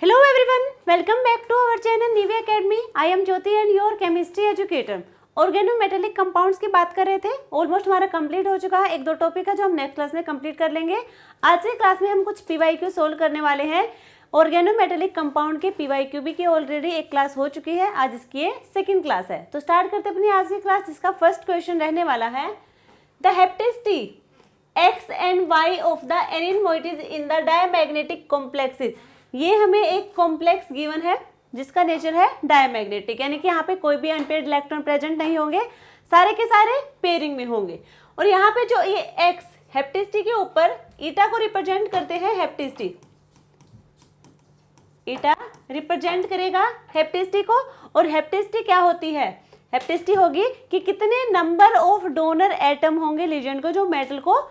Hello everyone, welcome back to our channel Nivea Academy. I am Jyoti and your chemistry educator. Organometallic compounds की बात कर रहे थे, almost हमारा complete हो चुका है। एक दो टॉपिक है जो हम नेक्स्ट क्लास में कंप्लीट कर लेंगे। आज की क्लास में हम कुछ PYQ सोल्व करने वाले हैं। ऑर्गेनोमेटेलिक कंपाउंड के PYQ की ऑलरेडी एक क्लास हो चुकी है, आज इसकी सेकेंड क्लास है। तो स्टार्ट करते अपनी आज की क्लास, जिसका फर्स्ट क्वेश्चन रहने वाला है the hapticity X and Y of the anion moieties in the diamagnetic complexes. ये हमें एक कॉम्प्लेक्स गिवन है जिसका नेचर है डायमैग्नेटिक, यानी कि यहाँ पे कोई भी अनपेयर्ड इलेक्ट्रॉन प्रेजेंट नहीं होंगे, सारे के सारे पेयरिंग में होंगे। और यहाँ पे जो ये एक्स हेप्टेसिटी के ऊपर ईटा को रिप्रेजेंट करते हैं, हेप्टेसिटी ईटा रिप्रेजेंट करेगा हेप्टेसिटी को। और हेप्टेसिटी क्या होती है? हेप्टेसिटी होगी कि कितने नंबर ऑफ डोनर एटम होंगे लीजेंड को जो मेटल को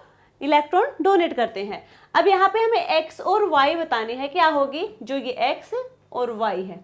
इलेक्ट्रॉन डोनेट करते हैं। अब यहाँ पे हमें एक्स और वाई बतानी है, क्या होगी जो ये एक्स और वाई है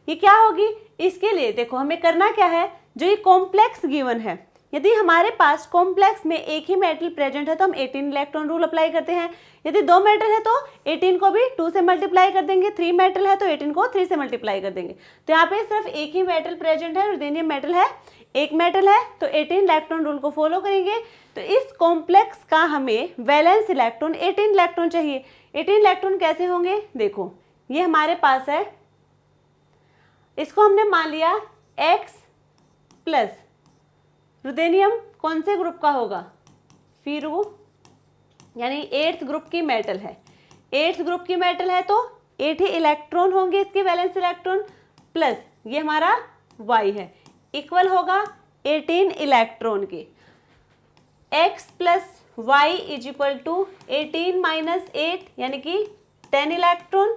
ये क्या होगी। इसके लिए देखो हमें करना क्या है, जो ये कॉम्प्लेक्स गिवन है, यदि हमारे पास कॉम्प्लेक्स में एक ही मेटल प्रेजेंट है तो हम 18 इलेक्ट्रॉन रूल अप्लाई करते हैं। यदि दो मेटल है तो 18 को भी 2 से मल्टीप्लाई कर देंगे, 3 मेटल है तो 18 को 3 से मल्टीप्लाई कर देंगे। तो यहाँ पे सिर्फ एक ही मेटल प्रेजेंट है, रुथेनियम मेटल है, एक मेटल है, तो 18 इलेक्ट्रॉन रूल को फॉलो करेंगे। तो इस कॉम्प्लेक्स का हमें वैलेंस इलेक्ट्रॉन 18 इलेक्ट्रॉन चाहिए। 18 इलेक्ट्रॉन कैसे होंगे, देखो ये हमारे पास है, इसको हमने मान लिया X प्लस रुथेनियम कौन से ग्रुप का होगा, फीरू, यानी 8th ग्रुप की मेटल है। 8th ग्रुप की मेटल है तो 8 ही इलेक्ट्रॉन होंगे इसके वैलेंस इलेक्ट्रॉन, प्लस ये हमारा Y है, इक्वल होगा 18 इलेक्ट्रॉन के। X plus Y is equal to 18 minus 8 यानी कि 10 इलेक्ट्रॉन।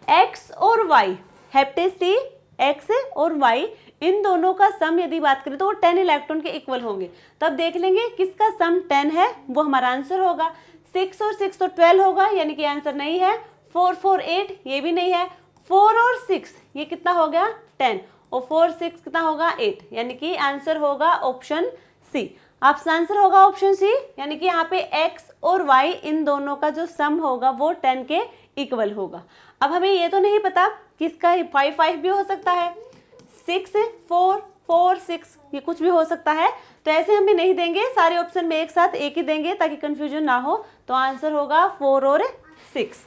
X और Y हेप्टेसिटी X और Y इन दोनों का सम यदि बात करें तो वो 10 इलेक्ट्रॉन के इक्वल होंगे। तो अब देख लेंगे किसका सम 10 है, वो हमारा आंसर होगा। 6 और 6 तो 12 होगा, यानी कि आंसर नहीं है। 4 4 8 ये भी नहीं है। 4 और 6 ये कितना हो गया 10, और 4 6 कितना होगा 8, यानी कि आंसर होगा ऑप्शन सी। आपका आंसर होगा ऑप्शन सी, यानी कि यहाँ पे X और Y इन दोनों का जो सम होगा वो 10 के इक्वल होगा। अब हमें ये तो नहीं पता किसका 5 5 भी हो सकता है, 6 4 4 6 ये कुछ भी हो सकता है। तो ऐसे हमें नहीं देंगे, सारे ऑप्शन में एक साथ एक ही देंगे ताकि कंफ्यूजन ना हो। तो आंसर होगा 4 और 6।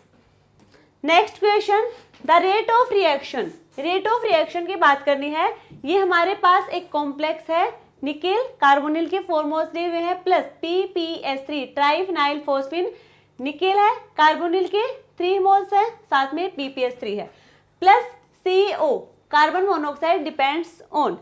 Next question, the rate of reaction. Rate of reaction की बात करनी है। ये हमारे पास एक कॉम्प्लेक्स है, निकेल कार्बोनिल के 4 मोल्स लिए हुए हैं, plus PPS3 triphenyl phosphine, nickel है, कार्बोनिल के 3 मोल्स है, साथ में PPS3 है, plus CO carbon monoxide depends on.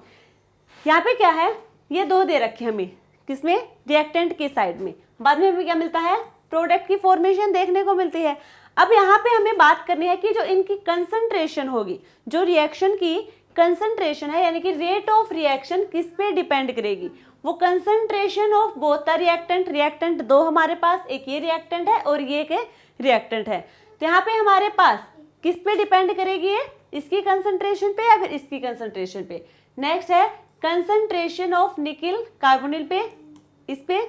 यहाँ पे क्या है, ये दो दे रखे हमें, किसमें, रिएक्टेंट की साइड में। बाद में हमें क्या मिलता है, प्रोडक्ट की फॉर्मेशन देखने को मिलती है। अब यहाँ पे हमें बात करनी है कि जो इनकी कंसंट्रेशन होगी, जो रिएक्शन की कंसंट्रेशन है, यानी कि रेट ऑफ रिएक्शन किस पे डिपेंड करेगी, वो concentration of both the reactant. Reactant दो हमारे पास, एक ये रिएक्टेंट है और ये के रिएक्टेंट है। तो यहाँ पे हमारे पास किस पे डिपेंड करेगी, ये इसकी कंसंट्रेशन पे या फिर इसकी कंसंट्रेशन पे। नेक्स्ट है कंसंट्रेशन ऑफ निकेल कार्बोनिल पे, इस पे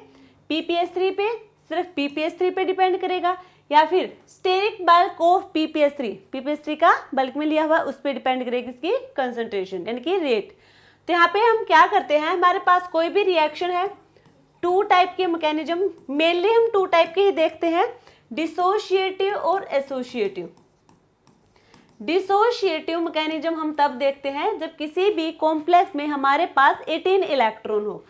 PPS3 पे, सिर्फ PPS3 पे डिपेंड करेगा, या फिर स्टेरिक बल्क ऑफ PPS3 का बल्क में लिया हुआ उस पर डिपेंड करेगी इसकी कंसंट्रेशन, यानी कि रेट। तो यहाँ पे हम क्या करते हैं, हमारे पास कोई भी रिएक्शन है, 2 टाइप के मैकेनिज्म, मेनली हम 2 टाइप के ही देखते हैं, डिसोशिएटिव और एसोशिएटिव। डिसोशिएटिव मैकेनिज्म हम तब देखते हैं जब किसी भी कॉम्प्लेक्स में हमारे पास 18 इलेक्ट्रॉन हो।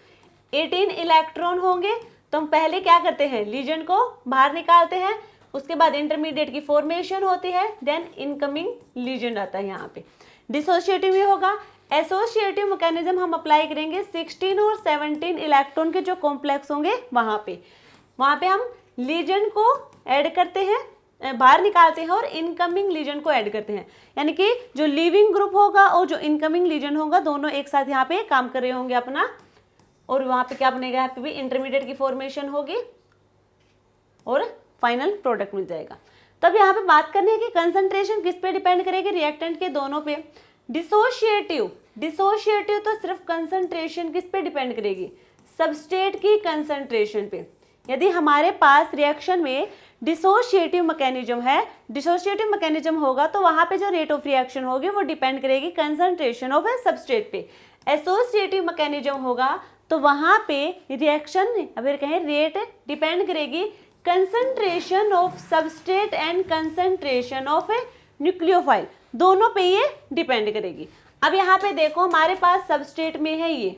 18 इलेक्ट्रॉन होंगे तो हम पहले क्या करते हैं, लीजेंड को बाहर निकालते हैं, उसके बाद इंटरमीडिएट की फॉर्मेशन होती है, देन इनकमिंग लीजेंड आता है। यहाँ पे डिसोशिएटिव में होगा। एसोशिएटिव मैकेनिज्म हम अप्लाई करेंगे 16 और 17 इलेक्ट्रॉन के जो कॉम्प्लेक्स होंगे वहाँ पे हम लीजेंड को ऐड करते हैं, बाहर निकालते हैं और इनकमिंग लीजेंड को ऐड करते हैं, यानी कि जो लिविंग ग्रुप होगा और जो इनकमिंग लीजेंड होगा दोनों एक साथ यहाँ पे काम कर रहे होंगे अपना, और वहाँ पे क्या बनेगा, यहाँ पे भी इंटरमीडिएट की फॉर्मेशन होगी और फाइनल प्रोडक्ट मिल जाएगा। तब यहाँ पे बात करनी है कि कंसंट्रेशन किस पे डिपेंड करेगी, रिएक्टेंट के दोनों पे। डिसोशिएटिव तो सिर्फ कंसंट्रेशन किस पे डिपेंड करेगी, सबस्ट्रेट की कंसंट्रेशन पे। यदि हमारे पास रिएक्शन में डिसोशिएटिव मैकेनिज्म है, डिसोशिएटिव मैकेनिज्म होगा तो वहां पे जो रेट ऑफ रिएक्शन होगी वो डिपेंड करेगी कंसंट्रेशन ऑफ ए सबस्ट्रेट पे। एसोसिएटिव मैकेनिज्म होगा तो वहां पे रिएक्शन अगर कहें रेट डिपेंड करेगी concentration of substrate and concentration of a nucleophile, दोनों पे ये डिपेंड करेगी। अब यहाँ पे देखो हमारे पास सबस्ट्रेट में है ये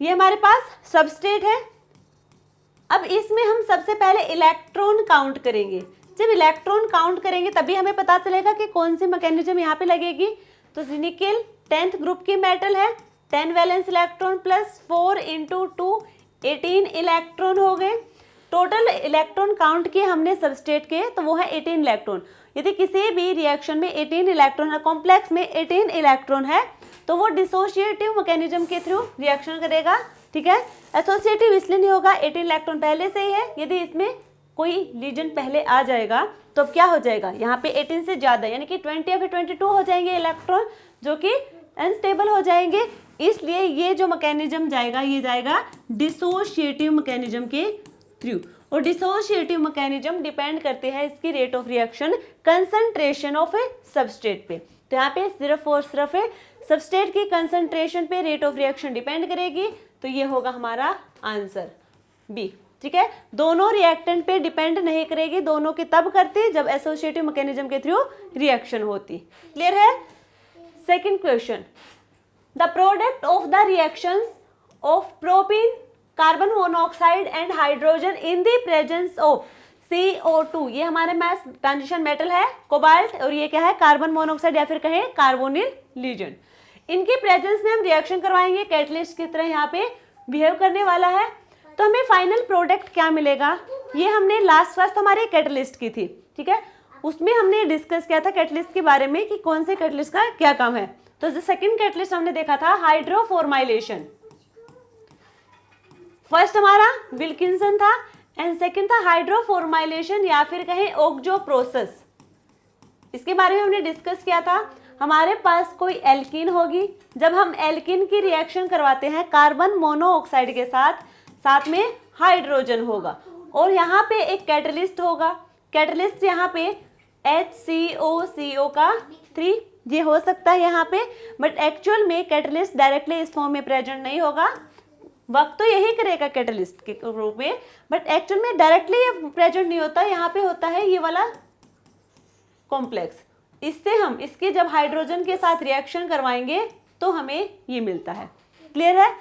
हमारे पास सबस्ट्रेट है। अब इसमें हम सबसे पहले इलेक्ट्रॉन काउंट करेंगे। जब इलेक्ट्रॉन काउंट करेंगे तभी हमें पता चलेगा कि कौन सी मैकेनिज्म यहाँ पे लगेगी। तो निकेल 10th ग्रुप की मेटल है, 10 valence electron plus 4 into 2 18 electron हो गए। टोटल इलेक्ट्रॉन काउंट किए हमने सबस्ट्रेट के तो वो है 18 इलेक्ट्रॉन। यदि किसी भी रिएक्शन में 18 इलेक्ट्रॉन है, कॉम्प्लेक्स में 18 इलेक्ट्रॉन है तो वो डिसोशिएटिव मैकेनिज्म के थ्रू रिएक्शन करेगा, ठीक है। एसोसिएटिव इसलिए नहीं होगा, 18 इलेक्ट्रॉन पहले से ही है। यदि इसमें कोई लीजन पहले आ जाएगा तो क्या हो जाएगा, यहाँ पे 18 से ज़्यादा यानी कि 20 या फिर 22 हो जाएंगे इलेक्ट्रॉन जो कि अनस्टेबल हो जाएंगे। इसलिए ये जो मैकेनिज्म जाएगा ये जाएगा डिसोशिएटिव मैकेनिज्म के थ्रू। और डिसोशिएटिव मैकेनिज्म डिपेंड करते हैं इसकी rate of reaction concentration of A substrate पे। तो यहाँ पे सिर्फ और सिर्फ सबस्ट्रेट की कंसंट्रेशन पे रेट ऑफ रिएक्शन डिपेंड करेगी। तो ये होगा हमारा आंसर बी, ठीक है। दोनों रिएक्टेंट पे डिपेंड नहीं करेगी, दोनों की तब करती जब एसोसिएटिव मैकेनिज्म के थ्रू रिएक्शन होती। क्लियर है। Second question, the product of the reactions of propene, carbon monoxide and hydrogen in the presence of CO2, ये हमारे मास ट्रांजिशन मेटल है कोबाल्ट, और ये क्या है कार्बन मोनोऑक्साइड या फिर कहें कार्बोनिल लीजेंड। इनके प्रेजेंस में हम रिएक्शन करवाएंगे, कैटलिस्ट की तरह यहाँ पे बिहेव करने वाला है। तो हमें फाइनल प्रोडक्ट क्या मिलेगा, ये हमने लास्ट क्लास तो हमारी कैटलिस्ट की थी, ठीक है, उसमें हमने डिस्कस किया था कैटलिस्ट के बारे में कि कौन से कैटलिस्ट का क्या काम है। तो जो सेकंड कैटलिस्ट हमने देखा था हाइड्रोफॉर्माइलेशन, फर्स्ट हमारा विल्किंसन था एंड सेकंड था हाइड्रोफॉर्माइलेशन या फिर कहें ओक्जो प्रोसेस। इसके बारे में हमने डिस्कस किया था। हमारे पास कोई एल्कीन होगी, जब हम एल्कीन की रिएक्शन करवाते हैं कार्बन मोनोऑक्साइड के साथ, साथ में हाइड्रोजन होगा और यहाँ पे एक कैटलिस्ट होगा। कैटलिस्ट यहाँ पे HCOCO का 3 ये हो सकता है यहाँ पे, बट एक्चुअल में कैटलिस्ट डायरेक्टली इस फॉर्म में प्रेजेंट नहीं होगा। वक्त तो यही करेगा कैटलिस्ट के रूप में, बट एक्चुअल में डायरेक्टली ये प्रेजेंट नहीं होता। यहाँ पे होता है ये वाला कॉम्प्लेक्स, इससे हम इसके जब हाइड्रोजन के साथ रिएक्शन करवाएंगे तो हमें ये मिलता है। क्लियर है।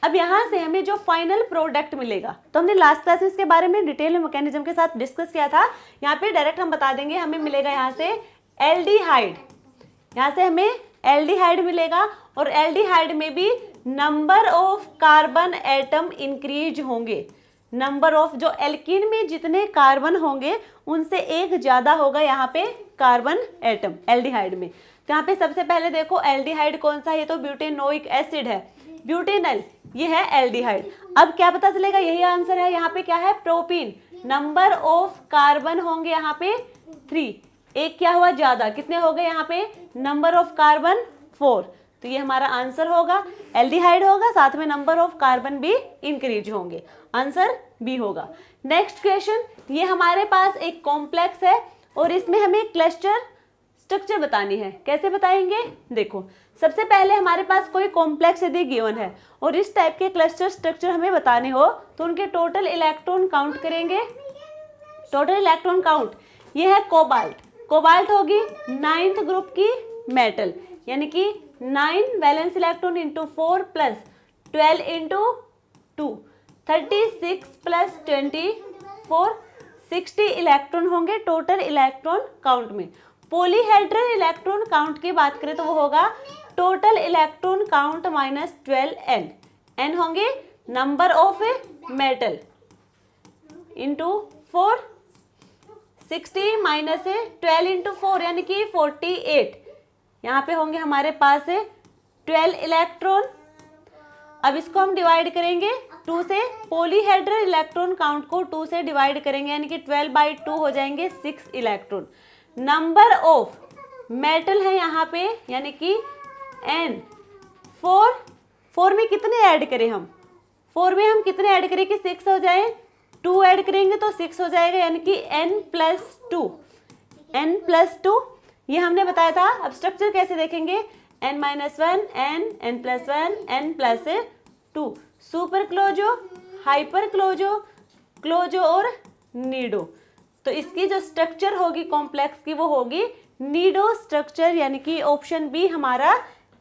अब यहाँ से हमें जो फाइनल प्रोडक्ट मिलेगा, तो हमने लास्ट क्लास में इसके बारे में डिटेल में मैकेनिज्म के साथ डिस्कस किया था। यहाँ पे डायरेक्ट हम बता देंगे, हमें मिलेगा यहाँ से एल्डिहाइड, यहाँ से हमें एल्डिहाइड मिलेगा और एल्डिहाइड में भी number of carbon atom increase होंगे। नंबर ऑफ जो एल्कीन में जितने कार्बन होंगे उनसे एक ज्यादा होगा यहाँ पे कार्बन एटम एल्डिहाइड में। तो यहाँ पे सबसे पहले देखो एल्डिहाइड कौन सा है, ये तो ब्यूटेनोइक एसिड है, ब्यूटेनल, ये है एल्डिहाइड। अब क्या पता चलेगा, यही आंसर है। यहाँ पे क्या है प्रोपीन, नंबर ऑफ कार्बन होंगे यहाँ पे 3, एक क्या हुआ ज्यादा, कितने हो गए यहाँ पे नंबर ऑफ कार्बन 4। तो ये हमारा आंसर होगा, एल्डिहाइड होगा साथ में नंबर ऑफ कार्बन भी इंक्रीज होंगे, आंसर बी होगा। नेक्स्ट क्वेश्चन, ये हमारे पास एक कॉम्प्लेक्स है और इसमें हमें क्लस्टर स्ट्रक्चर बतानी है। कैसे बताएंगे, देखो सबसे पहले हमारे पास कोई कॉम्प्लेक्स यदि गिवन है और इस टाइप के क्लस्टर स्ट्रक्चर हमें बताने हो तो उनके टोटल इलेक्ट्रॉन काउंट करेंगे। टोटल इलेक्ट्रॉन काउंट, ये है कोबाल्ट, कोबाल्ट होगी 9th ग्रुप की मेटल, यानी कि 9 valence electron into 4 plus 12 into 2 36 plus 24 60 electron होंगे टोटल इलेक्ट्रॉन काउंट में। पॉलीहेड्रल इलेक्ट्रॉन काउंट की बात करें तो वो होगा total electron count minus 12n, n होंगे number of metal into 4, 60 minus 12 into 4 यानी कि 48, यहाँ पे होंगे हमारे पास 12 इलेक्ट्रॉन। अब इसको हम डिवाइड करेंगे 2 से, पॉलीहेड्रल इलेक्ट्रॉन काउंट को 2 से डिवाइड करेंगे यानी कि 12/2 हो जाएंगे 6 इलेक्ट्रॉन। नंबर ऑफ मेटल है यहाँ पे यानी कि n, 4 में कितने ऐड करें हम, 4 में हम कितने ऐड करेंगे, 6 हो जाए, 2 ऐड करेंगे तो 6 हो जाएगा, यानी कि n+2 ये हमने बताया था। अब स्ट्रक्चर कैसे देखेंगे, n-1 n+1 n+2, super क्लोजो, hyper क्लोजो, क्लोजो और नीडो। तो इसकी जो स्ट्रक्चर होगी कॉम्प्लेक्स की वो होगी नीडो स्ट्रक्चर, यानी कि ऑप्शन बी हमारा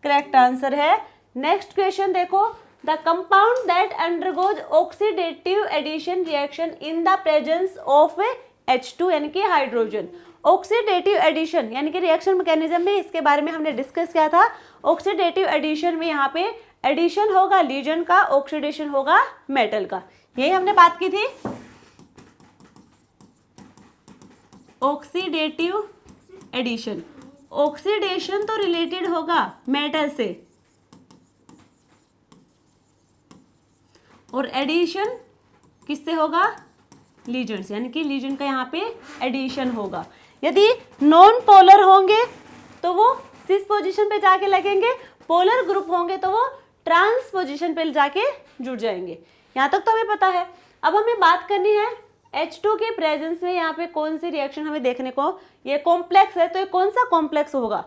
करेक्ट आंसर है। नेक्स्ट क्वेश्चन देखो, the compound that undergoes oxidative addition reaction in the presence of H2 यानी कि हाइड्रोजन। ऑक्सीडेटिव एडिशन यानी कि रिएक्शन मैकेनिज्म में इसके बारे में हमने डिस्कस किया था। ऑक्सीडेटिव एडिशन में यहाँ पे एडिशन होगा लीजन का, ऑक्सीडेशन होगा मेटल का, यही हमने बात की थी। ऑक्सीडेटिव एडिशन, ऑक्सीडेशन तो रिलेटेड होगा मेटल से और एडिशन किससे होगा, लीजन से, यानी कि लीजन का यहाँ पे एडिशन होगा। यदि नॉन पोलर होंगे तो वो सिस पोजीशन पे जाके लगेंगे, पोलर ग्रुप होंगे तो वो ट्रांस पोजीशन पे जाके जुड़ जाएंगे। यहाँ तक तो हमें पता है। अब हमें बात करनी है H2 के प्रेजेंस में यहाँ पे कौन सी रिएक्शन हमें देखने को, ये कॉम्प्लेक्स है तो ये कौन सा कॉम्प्लेक्स होगा।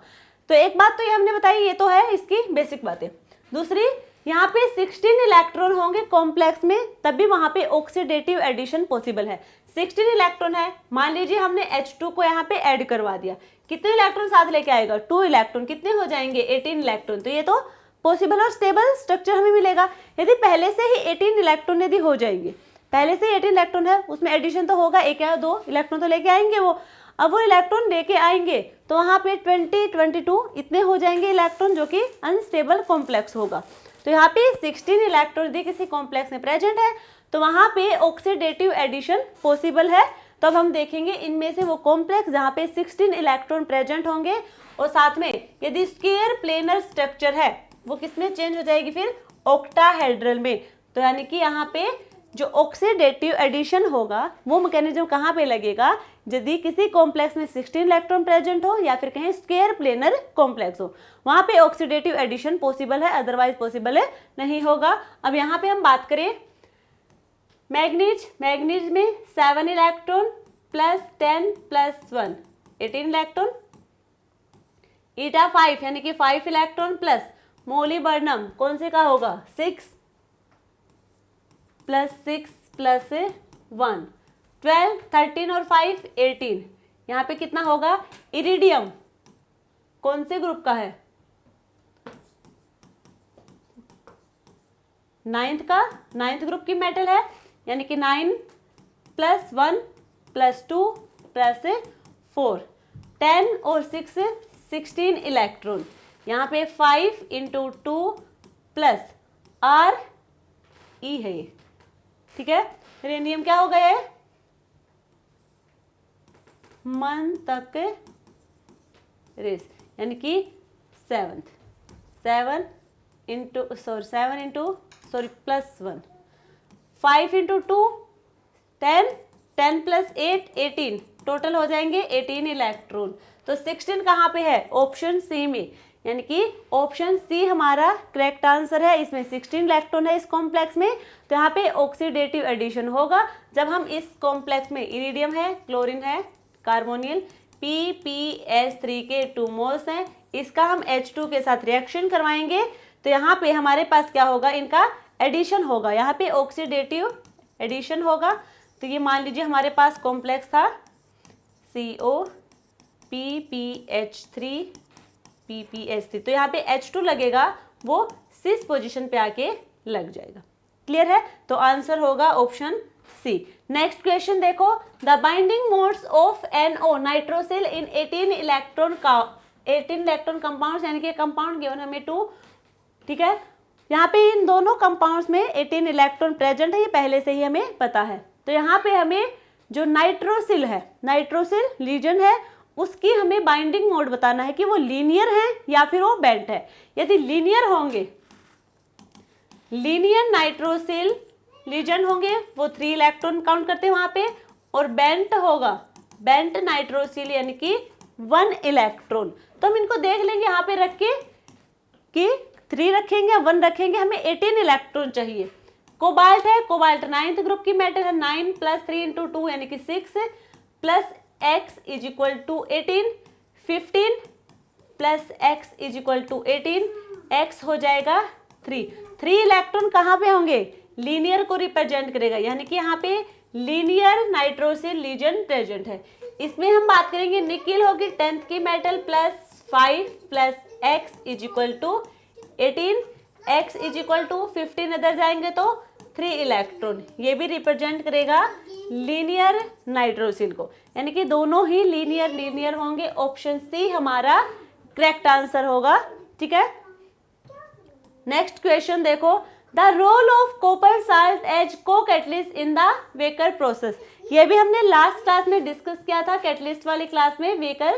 तो एक बात तो ये हमने बताई, ये तो है इसकी बेसिक बातें। दूसरी, यहाँ पे 16 इलेक्ट्रॉन होंगे कॉम्प्लेक्स में, तब भी वहां पे ऑक्सीडेटिव एडिशन पॉसिबल है। 16 इलेक्ट्रॉन है, मान लीजिए हमने H2 को यहाँ पे ऐड करवा दिया, कितने इलेक्ट्रॉन साथ लेके आएगा, 2 इलेक्ट्रॉन, कितने हो जाएंगे 18 इलेक्ट्रॉन। तो ये तो पॉसिबल और स्टेबल स्ट्रक्चर हमें मिलेगा। यदि पहले से ही 18 इलेक्ट्रॉन यदि हो जाएंगे, पहले से ही 18 इलेक्ट्रॉन है, उसमें एडिशन तो होगा, 1 या 2 इलेक्ट्रॉन तो लेके आएंगे वो। अब वो इलेक्ट्रॉन लेके आएंगे तो वहाँ पे 20, 22 इतने हो जाएंगे इलेक्ट्रॉन, जो कि अनस्टेबल कॉम्प्लेक्स होगा। तो यहाँ पे 16 इलेक्ट्रॉन यदि किसी कॉम्प्लेक्स में प्रेजेंट है तो वहाँ पे ऑक्सीडेटिव एडिशन पॉसिबल है। तो अब हम देखेंगे इनमें से वो कॉम्प्लेक्स जहाँ पे 16 इलेक्ट्रॉन प्रेजेंट होंगे, और साथ में यदि स्क्वायर प्लेनर स्ट्रक्चर है वो किसमें चेंज हो जाएगी फिर, ऑक्टाहेड्रल में। तो यानी कि यहाँ पे जो ऑक्सीडेटिव एडिशन होगा वो मैकेनिज्म कहाँ पे लगेगा, यदि किसी कॉम्प्लेक्स में 16 इलेक्ट्रॉन प्रेजेंट हो या फिर कहीं स्क्वायर प्लेनर कॉम्प्लेक्स हो, वहां पे ऑक्सीडेटिव एडिशन पॉसिबल है, अदरवाइज पॉसिबल है नहीं होगा। अब यहाँ पे हम बात करें मैग्नीज, मैग्नीज में 7 इलेक्ट्रॉन प्लस 10 प्लस 1 18 इलेक्ट्रॉन। ईटा 5 यानी कि 5 इलेक्ट्रॉन प्लस मोलिबर्नम कौन से का होगा, 6 प्लस 6 प्लस 1 12, 13 और 5 18। यहाँ पे कितना होगा, इरिडियम कौन से ग्रुप का है, 9th का, 9th ग्रुप की मेटल है, यानी कि 9 प्लस 1 प्लस 2 प्लस 4 10 और 6 16 इलेक्ट्रॉन। यहाँ पे 5 इंटू 2 प्लस आर ई है ये, ठीक है। रेडियम क्या हो गया है, मन तक रेस, यानी कि 7 into plus 1 5 into 2 10 10 plus 8 18 total हो जाएंगे 18 इलेक्ट्रॉन। तो 16 कहाँ पे है, ऑप्शन सी में, यानी कि ऑप्शन सी हमारा करेक्ट आंसर है। इसमें 16 इलेक्ट्रॉन है इस कॉम्प्लेक्स में, तो यहाँ पे ऑक्सीडेटिव एडिशन होगा जब हम इस कॉम्प्लेक्स में इरिडियम है, क्लोरीन है, कार्बोनिल PPS3 के 2 मोल्स हैं, इसका हम H2 के साथ रिएक्शन करवाएंगे तो यहाँ पे हमारे पास क्या होगा, इनका एडिशन होगा, यहाँ पे ऑक्सीडेटिव एडिशन होगा। तो ये मान लीजिए हमारे पास कॉम्प्लेक्स था CO PPH3 PPS3, तो यहाँ पे H2 लगेगा, वो सिस पोजीशन पे आके लग जाएगा। क्लियर है, तो आंसर होगा ऑप्शन सी। नेक्स्ट क्वेश्चन देखो, the binding modes of NO nitrosyl in 18 electron compounds, यानी कि कंपाउंड गिवन हमें 2, ठीक है। यहाँ पे इन दोनों कंपाउंड्स में 18 इलेक्ट्रॉन प्रेजेंट है, ये पहले से ही हमें पता है। तो यहाँ पे हमें जो नाइट्रोसिल है, नाइट्रोसिल लीजन है, उसकी हमें बाइंडिंग मोड बताना है कि वो लीनियर है या फिर वो बेंट है। यदि लीनियर होंगे, लीनियर नाइट्रोसिल लीजन होंगे, वो 3 इलेक्ट्रॉन काउंट करते हैं वहां पे, और बेंट होगा, बेंट नाइट्रोसिल यानी कि 1 इलेक्ट्रॉन। तो हम इनको देख लेंगे यहाँ पे रख के कि 3 रखेंगे 1 रखेंगे, हमें 18 इलेक्ट्रॉन चाहिए। कोबाल्ट है, कोबाल्ट 9th ग्रुप की मेटल है, 9 + 3 × 2 यानी कि 6 plus x = 18, 15 plus x = 18, x हो जाएगा 3। 3 इलेक्ट्रॉन कहाँ पे होंगे? लीनियर को रिप्रेजेंट करेगा, यानी कि यहाँ पे लीनियर नाइट्रोसिल लीजन प्रेजेंट है। इसमें हम बात करेंगे निकिल होगी 10th की metal plus 5 plus x = 18, x = 15 इधर जाएंगे तो 3 इलेक्ट्रॉन, ये भी रिप्रेजेंट करेगा लीनियर नाइट्रोसिल को, यानी कि दोनों ही लीनियर होंगे। ऑप्शन सी हमारा करेक्ट आंसर होगा। ठीक है, नेक्स्ट क्वेश्चन देखो, the role of copper salt as co catalyst in the Wacker process. ये भी हमने लास्ट क्लास में डिस्कस किया था, कैटलिस्ट वाली क्लास में वेकर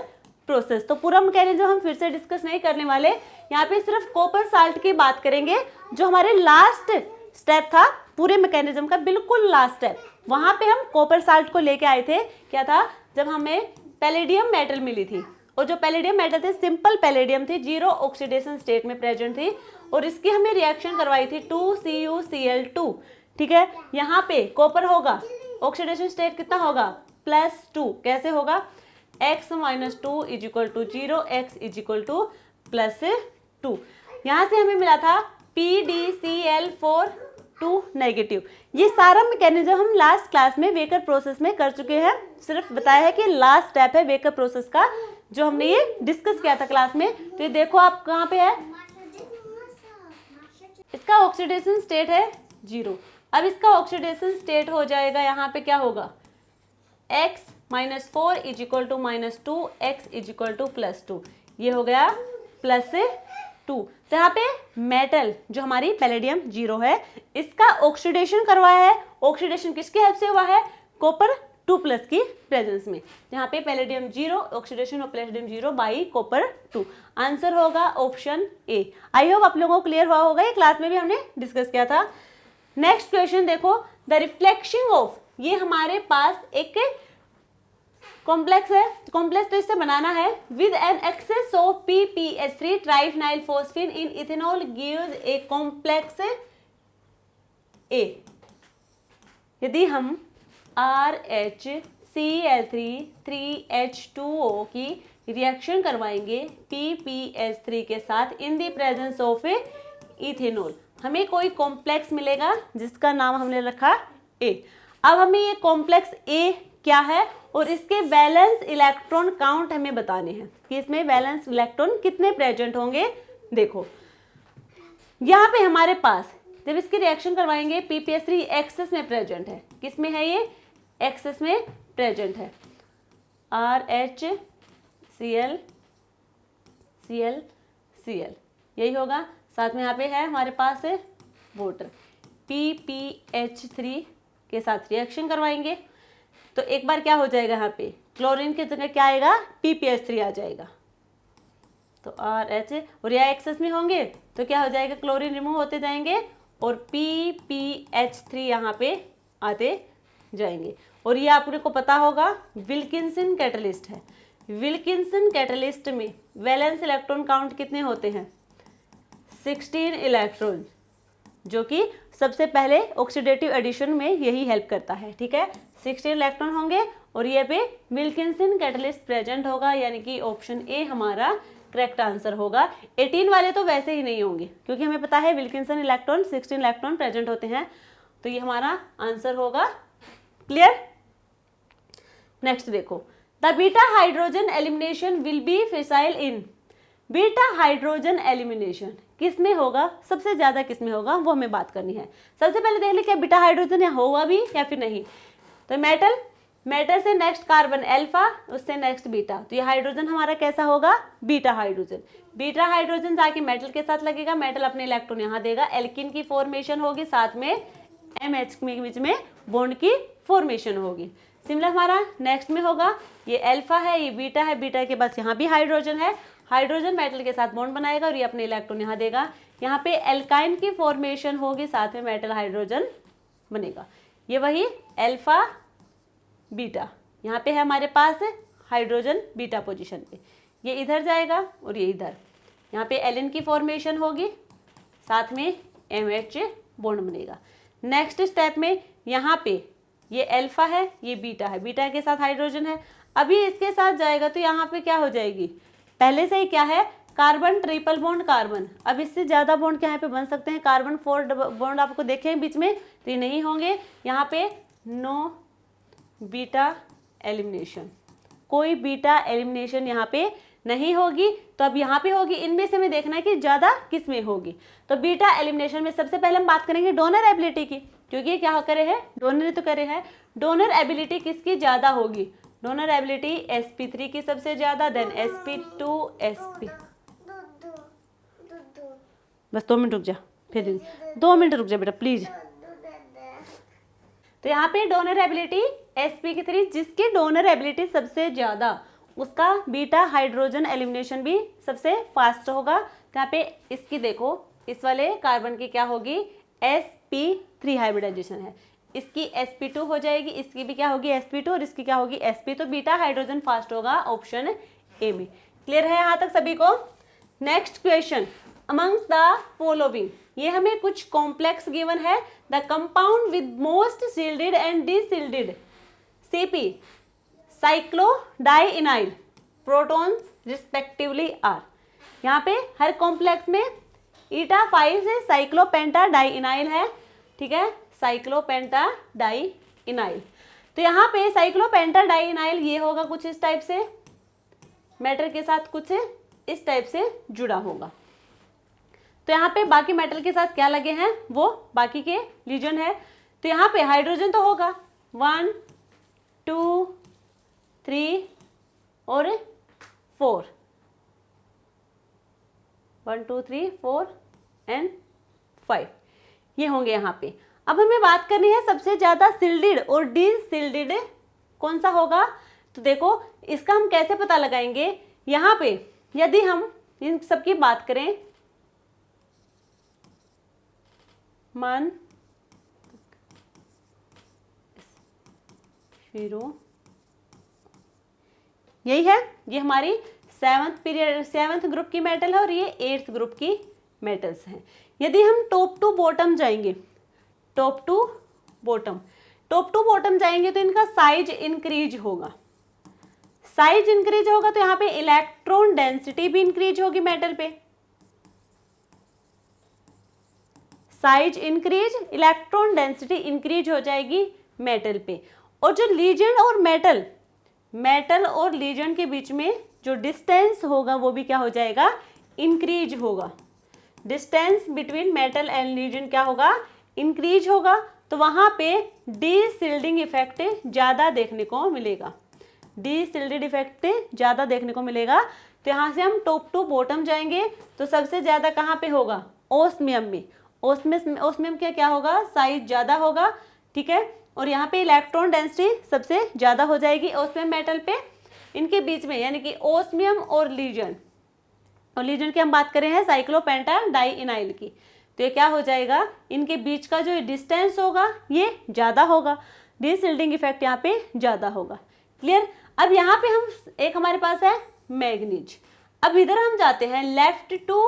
प्रोसेस। तो पूरा मैकेनिज्म हम फिर से डिस्कस नहीं करने वाले, यहाँ पे सिर्फ कॉपर साल्ट की बात करेंगे, जो हमारे लास्ट स्टेप था पूरे मैकेनिज्म का, बिल्कुल लास्ट स्टेप। वहां पे हम कॉपर साल्ट को लेके आए थे, क्या था, जब हमें पैलेडियम मेटल मिली थी, और जो पैलेडियम मेटल थे सिंपल पैलेडियम थी, 0 ऑक्सीडेशन स्टेट में प्रेजेंट थी, और इसकी हमें रिएक्शन करवाई थी 2CuCl2। ठीक है, यहाँ पे कॉपर होगा, ऑक्सीडेशन स्टेट कितना होगा, +2। कैसे होगा, x - 2 = 0, x = +2। यहाँ से हमें मिला था PdCl4 2 नेगेटिव। ये सारा मैकेनिज्म हम लास्ट क्लास में वेकर प्रोसेस में कर चुके हैं, सिर्फ बताया है कि लास्ट स्टेप है वेकर प्रोसेस का, जो हमने ये डिस्कस किया था क्लास में। तो ये देखो आप कहाँ पे है, इसका ऑक्सीडेशन स्टेट है 0। अब इसका ऑक्सीडेशन स्टेट हो जाएगा, यहाँ पे क्या होगा, x - 4 = -2, x = +2, ये हो गया +2। तो यहाँ पे मेटल जो हमारी पैलेडियम 0 है, इसका ऑक्सीडेशन करवाया है। ऑक्सीडेशन किसकी हेल्प से हुआ है, कॉपर 2+ की प्रेजेंस में। यहाँ पे palladium 0, oxidation of palladium 0 by copper 2। Answer होगा ऑप्शन ए। आई होप आप लोगों को क्लियर हुआ होगा, ये क्लास में भी हमने डिस्कस किया था। नेक्स्ट क्वेश्चन देखो, द रिफ्लेक्शन ऑफ, ये हमारे पास एक कॉम्प्लेक्स है, कॉम्प्लेक्स तो इससे बनाना है, with an excess of PPH3 triphenyl phosphate in ethanol gives a complex A. यदि हम RHCl3 3H2O की रिएक्शन करवाएंगे PPH3 के साथ इन द प्रेजेंस ऑफ इथेनॉल, हमें कोई कॉम्प्लेक्स मिलेगा जिसका नाम हमने रखा A। अब हमें ये कॉम्प्लेक्स A क्या है और इसके वैलेंस इलेक्ट्रॉन काउंट हमें बताने हैं कि इसमें वैलेंस इलेक्ट्रॉन कितने प्रेजेंट होंगे। देखो यहाँ पे हमारे पास जब इसकी रिएक्शन करवाएंगे PPH3 एक्सेस में प्रेजेंट है, किसमें है ये, एक्सेस में प्रेजेंट है, RHCl यही होगा। साथ में यहाँ पे है हमारे पास वाटर, PPH3 के साथ रिएक्शन करवाएंगे तो एक बार क्या हो जाएगा, यहाँ पे क्लोरीन की जगह क्या आएगा, PPH3 आ जाएगा। तो RH और यह एक्सेस में होंगे तो क्या हो जाएगा, क्लोरीन रिमूव होते जाएंगे और PPH3 यहाँ पे आते जाएंगे। और ये आपने को पता होगा विल्किंसन कैटलिस्ट है। विल्किंसन कैटलिस्ट में वैलेंस इलेक्ट्रॉन काउंट कितने होते हैं, 16 इलेक्ट्रॉन, जो कि सबसे पहले ऑक्सीडेटिव एडिशन में यही हेल्प करता है। ठीक है, 16 इलेक्ट्रॉन होंगे और ये पे विल्किंसन कैटलिस्ट प्रेजेंट होगा, यानी कि ऑप्शन ए हमारा करेक्ट आंसर होगा। 18 वाले तो वैसे ही नहीं होंगे क्योंकि हमें पता है विल्किंसन इलेक्ट्रॉन 16 इलेक्ट्रॉन प्रेजेंट होते हैं, तो ये हमारा आंसर होगा। क्लियर। नेक्स्ट देखो, the beta hydrogen elimination will be fissile in. Beta hydrogen elimination किस में होगा, सबसे ज्यादा किस में होगा, वो हमें बात करनी है। सबसे पहले देख ले क्या बीटा हाइड्रोजन यहाँ होगा भी या फिर नहीं। तो मेटल से नेक्स्ट कार्बन अल्फा, उससे नेक्स्ट बीटा, तो ये हाइड्रोजन हमारा कैसा होगा, बीटा हाइड्रोजन। बीटा हाइड्रोजन जाके मेटल के साथ लगेगा, मेटल अपने इलेक्ट्रॉन यहाँ देगा, एल्किन की फॉर्मेशन होगी, साथ में MH के बीच में बॉन्ड की फॉर्मेशन होगी। सिमिलर हमारा नेक्स्ट में होगा, ये अल्फा है, ये बीटा है, बीटा के पास यहाँ भी हाइड्रोजन है, हाइड्रोजन मेटल के साथ बॉन्ड बनाएगा और ये अपने इलेक्ट्रॉन यहाँ देगा, यहाँ पे एल्काइन की फॉर्मेशन होगी, साथ में मेटल हाइड्रोजन बनेगा। ये वही अल्फा बीटा, यहाँ पे है हमारे पास हाइड्रोजन बीटा पोजीशन पे, ये इधर जाएगा और ये इधर, यहाँ पे एलिन की फॉर्मेशन होगी, साथ में MH बॉन्ड बनेगा। नेक्स्ट स्टेप में यहाँ पे ये अल्फा है, ये बीटा है, बीटा के साथ हाइड्रोजन है, अभी इसके साथ जाएगा तो यहाँ पे क्या हो जाएगी, पहले से ही क्या है कार्बन ट्रिपल बॉन्ड कार्बन, अब इससे ज़्यादा बॉन्ड क्या यहाँ पे बन सकते हैं, कार्बन 4 बॉन्ड आपको देखे हैं बीच में, तो ये नहीं होंगे, यहाँ पे नो बीटा एलिमिनेशन, कोई बीटा एलिमिनेशन यहाँ पे नहीं होगी। तो अब यहाँ पे होगी, इनमें से हमें देखना है कि ज़्यादा किस में होगी। तो बीटा एलिमिनेशन में सबसे पहले हम बात करेंगे डोनर एबिलिटी की, क्योंकि ये क्या करे है, डोनर तो करे है, डोनर एबिलिटी किसकी ज़्यादा होगी, डोनर एबिलिटी sp3 की सबसे ज़्यादा, देन sp2 sp, बस 2 मिनट रुक जा, फिर 2 मिनट रुक जा बेटा प्लीज। तो यहाँ पे डोनर एबिलिटी sp3, जिसकी डोनर एबिलिटी सबसे ज़्यादा उसका बीटा हाइड्रोजन एलिमिनेशन भी सबसे फास्ट होगा। तो यहाँ पे इसकी देखो, इस वाले कार्बन की क्या होगी, sp3 हाइब्रिडाइजेशन है, इसकी sp2 हो जाएगी, इसकी भी क्या होगी sp2 और इसकी क्या होगी sp, तो बीटा हाइड्रोजन फास्ट होगा ऑप्शन ए में। क्लियर है यहाँ तक सभी को। Next question, amongst the following, ये हमें कुछ कॉम्प्लेक्स गिवन है, the compound with most shielded and deshielded Cp cyclodienyl protons respectively are. यहाँ पे हर कॉम्प्लेक्स में ईटा 5 से साइक्लोपेंटाडाइइनाइल है, ठीक है, साइक्लोपेंटाडाइइनाइल। तो यहाँ पे साइक्लोपेंटाडाइइनाइल ये होगा कुछ इस टाइप से, मेटल के साथ कुछ इस टाइप से जुड़ा होगा। तो यहाँ पे बाकी मेटल के साथ क्या लगे हैं, वो बाकी के लीजन है। तो यहाँ पे हाइड्रोजन तो होगा 1 2 3 और 4, 1 2 3 4 एंड 5 ये होंगे यहाँ पे। अब हमें बात करनी है सबसे ज्यादा सिल्डेड और डिसिल्डेड कौन सा होगा। तो देखो इसका हम कैसे पता लगाएंगे, यहाँ पे यदि हम इन सबकी बात करें, 1 0 यही है, ये हमारी 7th ग्रुप की मेटल है और ये 8th ग्रुप की मेटल्स हैं। यदि हम टॉप टू बॉटम जाएंगे, टॉप टू बॉटम जाएंगे तो इनका साइज इंक्रीज होगा, साइज इंक्रीज होगा तो यहाँ पे इलेक्ट्रॉन डेंसिटी भी इंक्रीज होगी मेटल पे, size increase, electron density increase हो जाएगी मेटल पे। और जो लीजेंड और मेटल और लीजेंड के बीच में जो डिस्टेंस होगा वो भी क्या हो जाएगा, इंक्रीज होगा। Distance between metal and legend क्या होगा, इंक्रीज होगा। तो वहाँ पे डीशिल्डिंग इफेक्ट ज़्यादा देखने को मिलेगा, डीशिल्डेड इफेक्ट ज़्यादा देखने को मिलेगा। तो यहाँ से हम टॉप टू बॉटम जाएंगे तो सबसे ज़्यादा कहाँ पे होगा, ओस्मियम में। ओस्मियम क्या होगा, साइज ज़्यादा होगा, ठीक है। और यहाँ पे इलेक्ट्रॉन डेंसिटी सबसे ज़्यादा हो जाएगी ओस्मियम मेटल पे। इनके बीच में यानी कि ओस्मियम और लीजेंड की हम बात कर रहे हैं साइक्लोपेंटाडाइइनाइल की, तो ये क्या हो जाएगा, इनके बीच का जो डिस्टेंस होगा ये ज़्यादा होगा, डीशिल्डिंग इफेक्ट यहाँ पे ज़्यादा होगा। क्लियर। अब यहाँ पे हम एक हमारे पास है मैग्नीज। अब इधर हम जाते हैं लेफ्ट टू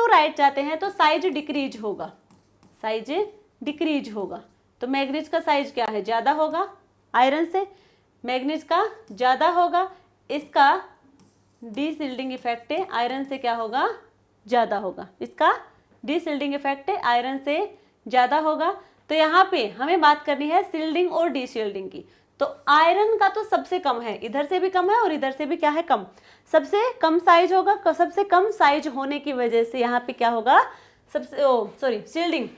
राइट जाते हैं तो साइज डिक्रीज होगा, तो मैग्नीज का साइज क्या है, ज़्यादा होगा आयरन से, मैग्नीज का ज़्यादा होगा, इसका डीशिल्डिंग इफेक्ट आयरन से क्या होगा, ज़्यादा होगा, इसका डीशिल्डिंग इफेक्ट आयरन से ज़्यादा होगा। तो यहाँ पे हमें बात करनी है शिल्डिंग और डीशिल्डिंग की। तो आयरन का तो सबसे कम है, इधर से भी कम है और इधर से भी क्या है, कम, सबसे कम साइज होगा। सबसे कम साइज होने की वजह से यहाँ पे क्या होगा, शिल्डिंग,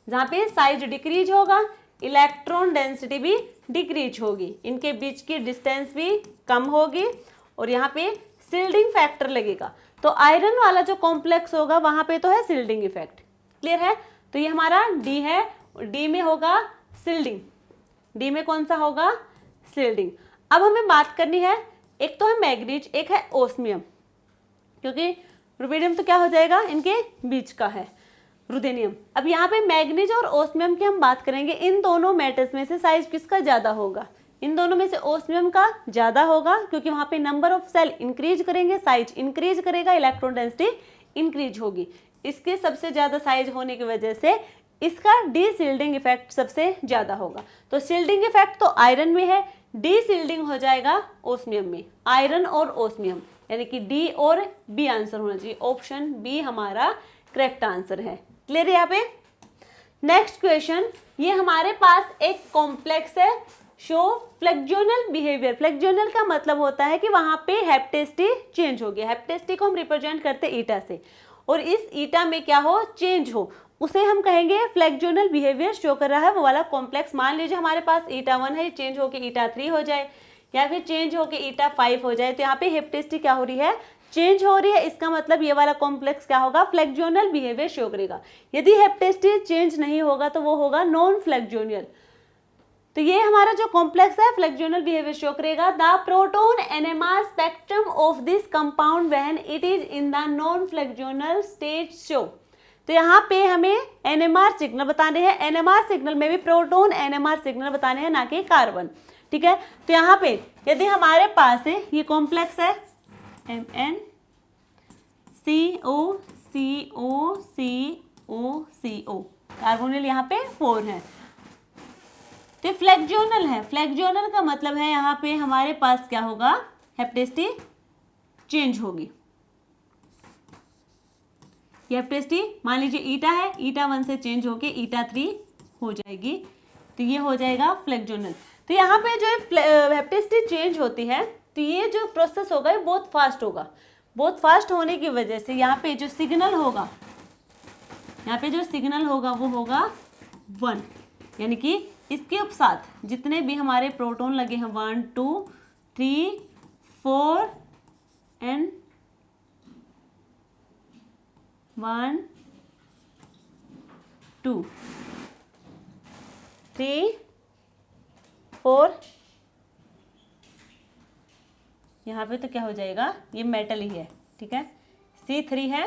जहाँ पे साइज डिक्रीज होगा, इलेक्ट्रॉन डेंसिटी भी डिक्रीज होगी, इनके बीच की डिस्टेंस भी कम होगी और यहाँ पे शिल्डिंग फैक्टर लगेगा। तो आयरन वाला जो कॉम्प्लेक्स होगा वहाँ पे तो है शिल्डिंग इफेक्ट। क्लियर है। तो ये हमारा डी है, डी में होगा शिल्डिंग, डी में कौन सा होगा, शिल्डिंग। अब हमें बात करनी है, एक तो है मैग्नीज, एक है ओस्मियम, क्योंकि रुबिडियम तो क्या हो जाएगा, इनके बीच का है रुदेनियम। अब यहाँ पे मैग्नीज और ओस्मियम की हम बात करेंगे, इन दोनों मेटल्स में से साइज किसका ज़्यादा होगा, इन दोनों में से ओस्मियम का ज़्यादा होगा, क्योंकि वहाँ पे नंबर ऑफ सेल इंक्रीज करेंगे, साइज इंक्रीज करेगा, इलेक्ट्रॉन डेंसिटी इंक्रीज होगी। इसके सबसे ज़्यादा साइज होने की वजह से इसका डीसिल्डिंग इफेक्ट सबसे ज्यादा होगा। तो सील्डिंग इफेक्ट तो आयरन में है, डीसिल्डिंग हो जाएगा ओस्मियम में, आयरन और ओस्मियम, यानी कि डी और बी आंसर होना चाहिए। ऑप्शन बी हमारा करेक्ट आंसर है। क्लियर है यहाँ पे। नेक्स्ट क्वेश्चन, ये हमारे पास एक कॉम्प्लेक्स है, शो फ्लेक्जोनल बिहेवियर। फ्लेक्जोनल का मतलब होता है कि वहां पे हेप्टेसिटी चेंज हो गया। हेप्टेसिटी को हम रिप्रेजेंट करते ईटा से, और इस ईटा में क्या हो, चेंज हो, उसे हम कहेंगे फ्लेक्जोनल बिहेवियर शो कर रहा है वो वाला कॉम्प्लेक्स। मान लीजिए हमारे पास ईटा 1 है, चेंज होके ईटा 3 हो जाए, या फिर चेंज होके ईटा 5 हो जाए, तो यहाँ पे हेप्टेसिटी क्या हो रही है, चेंज हो रही है। इसका मतलब ये वाला कॉम्प्लेक्स क्या होगा, फ्लेक्जोनल बिहेवियर शो करेगा। यदि हेप्टेसिटी चेंज नहीं होगा तो वो होगा नॉन फ्लेक्जोनल। तो ये हमारा जो कॉम्प्लेक्स है फ्लेक्जोनल बिहेवियर शो करेगा। The proton NMR spectrum of this compound when it is in the non fluxional stage show. तो यहाँ पे हमें एनएमआर सिग्नल बताने हैं, एनएमआर सिग्नल में भी प्रोटोन एनएमआर सिग्नल बताने हैं, ना कि कार्बन। ठीक है, तो यहाँ पे यदि हमारे पास है ये कॉम्प्लेक्स है MnCO CO CO CO, carbonyl यहाँ पे 4 है। तो फ्लेक्जोनल है, फ्लेक्जोनल का मतलब है यहाँ पे हमारे पास क्या होगा, हेप्टेसिटी चेंज होगी। ये हेप्टेसिटी मान लीजिए ईटा है, ईटा 1 से चेंज होके ईटा 3 हो जाएगी, तो ये हो जाएगा फ्लेक्जोनल। तो यहाँ पे जो हेप्टेसिटी चेंज होती है, तो ये जो प्रोसेस होगा ये बहुत फास्ट होगा। बहुत फास्ट होने की वजह से यहाँ पे जो सिग्नल होगा, यहाँ पे जो सिग्नल होगा वो होगा 1, यानी कि इसके उपसाथ जितने भी हमारे प्रोटॉन लगे हैं 1 2 3 4 एंड 1 2 3 4, यहाँ पे तो क्या हो जाएगा, ये मेटल ही है। ठीक है, C3 है,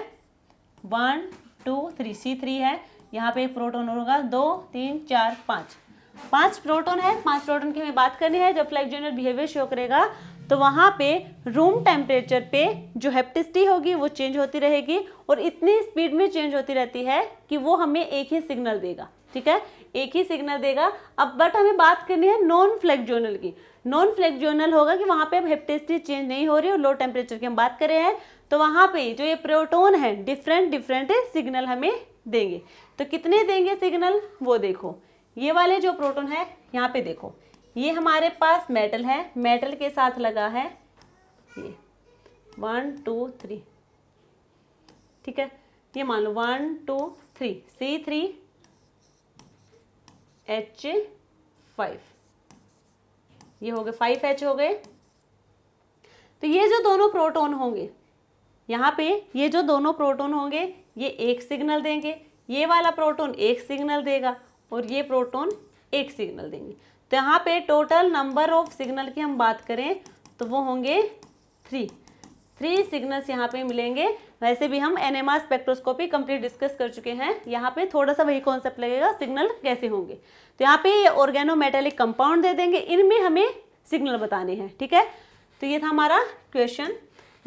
1 2 3 C3 है, यहाँ पे एक प्रोटॉन होगा 2 3 4 5 प्रोटॉन है। 5 प्रोटॉन की हमें बात करनी है। जब फ्लेक्जोनल बिहेवियर शो करेगा तो वहाँ पे रूम टेम्परेचर पे जो हेप्टेसिटी होगी वो चेंज होती रहेगी, और इतनी स्पीड में चेंज होती रहती है कि वो हमें एक ही सिग्नल देगा। ठीक है, एक ही सिग्नल देगा। अब बट हमें बात करनी है नॉन फ्लेक्जोनल की। नॉन फ्लेक्जोनल होगा कि वहाँ पे अब हेप्टेसिटी चेंज नहीं हो रही और लो टेम्परेचर की हम बात कर रहे हैं, तो वहाँ पे जो ये प्रोटॉन है डिफरेंट सिग्नल हमें देंगे। तो कितने देंगे सिग्नल वो देखो, ये वाले जो प्रोटॉन है यहाँ पे देखो, ये हमारे पास मेटल है, मेटल के साथ लगा है ये 1 2 3। ठीक है, ये मान लो 1 2 3 C3 H5, ये हो गए 5H हो गए। तो ये जो दोनों प्रोटॉन होंगे यहाँ पे, ये जो दोनों प्रोटॉन होंगे ये एक सिग्नल देंगे, ये वाला प्रोटॉन एक सिग्नल देगा, और ये प्रोटॉन एक सिग्नल देंगे। तो यहाँ पे टोटल नंबर ऑफ सिग्नल की हम बात करें तो वो होंगे 3 सिग्नल्स यहाँ पे मिलेंगे। वैसे भी हम एनएमआर स्पेक्ट्रोस्कोपी कंप्लीट डिस्कस कर चुके हैं, यहाँ पे थोड़ा सा वही कॉन्सेप्ट लगेगा, सिग्नल कैसे होंगे। तो यहाँ पे ऑर्गेनोमेटेलिक कंपाउंड दे देंगे, इनमें हमें सिग्नल बताने हैं। ठीक है, तो ये था हमारा क्वेश्चन।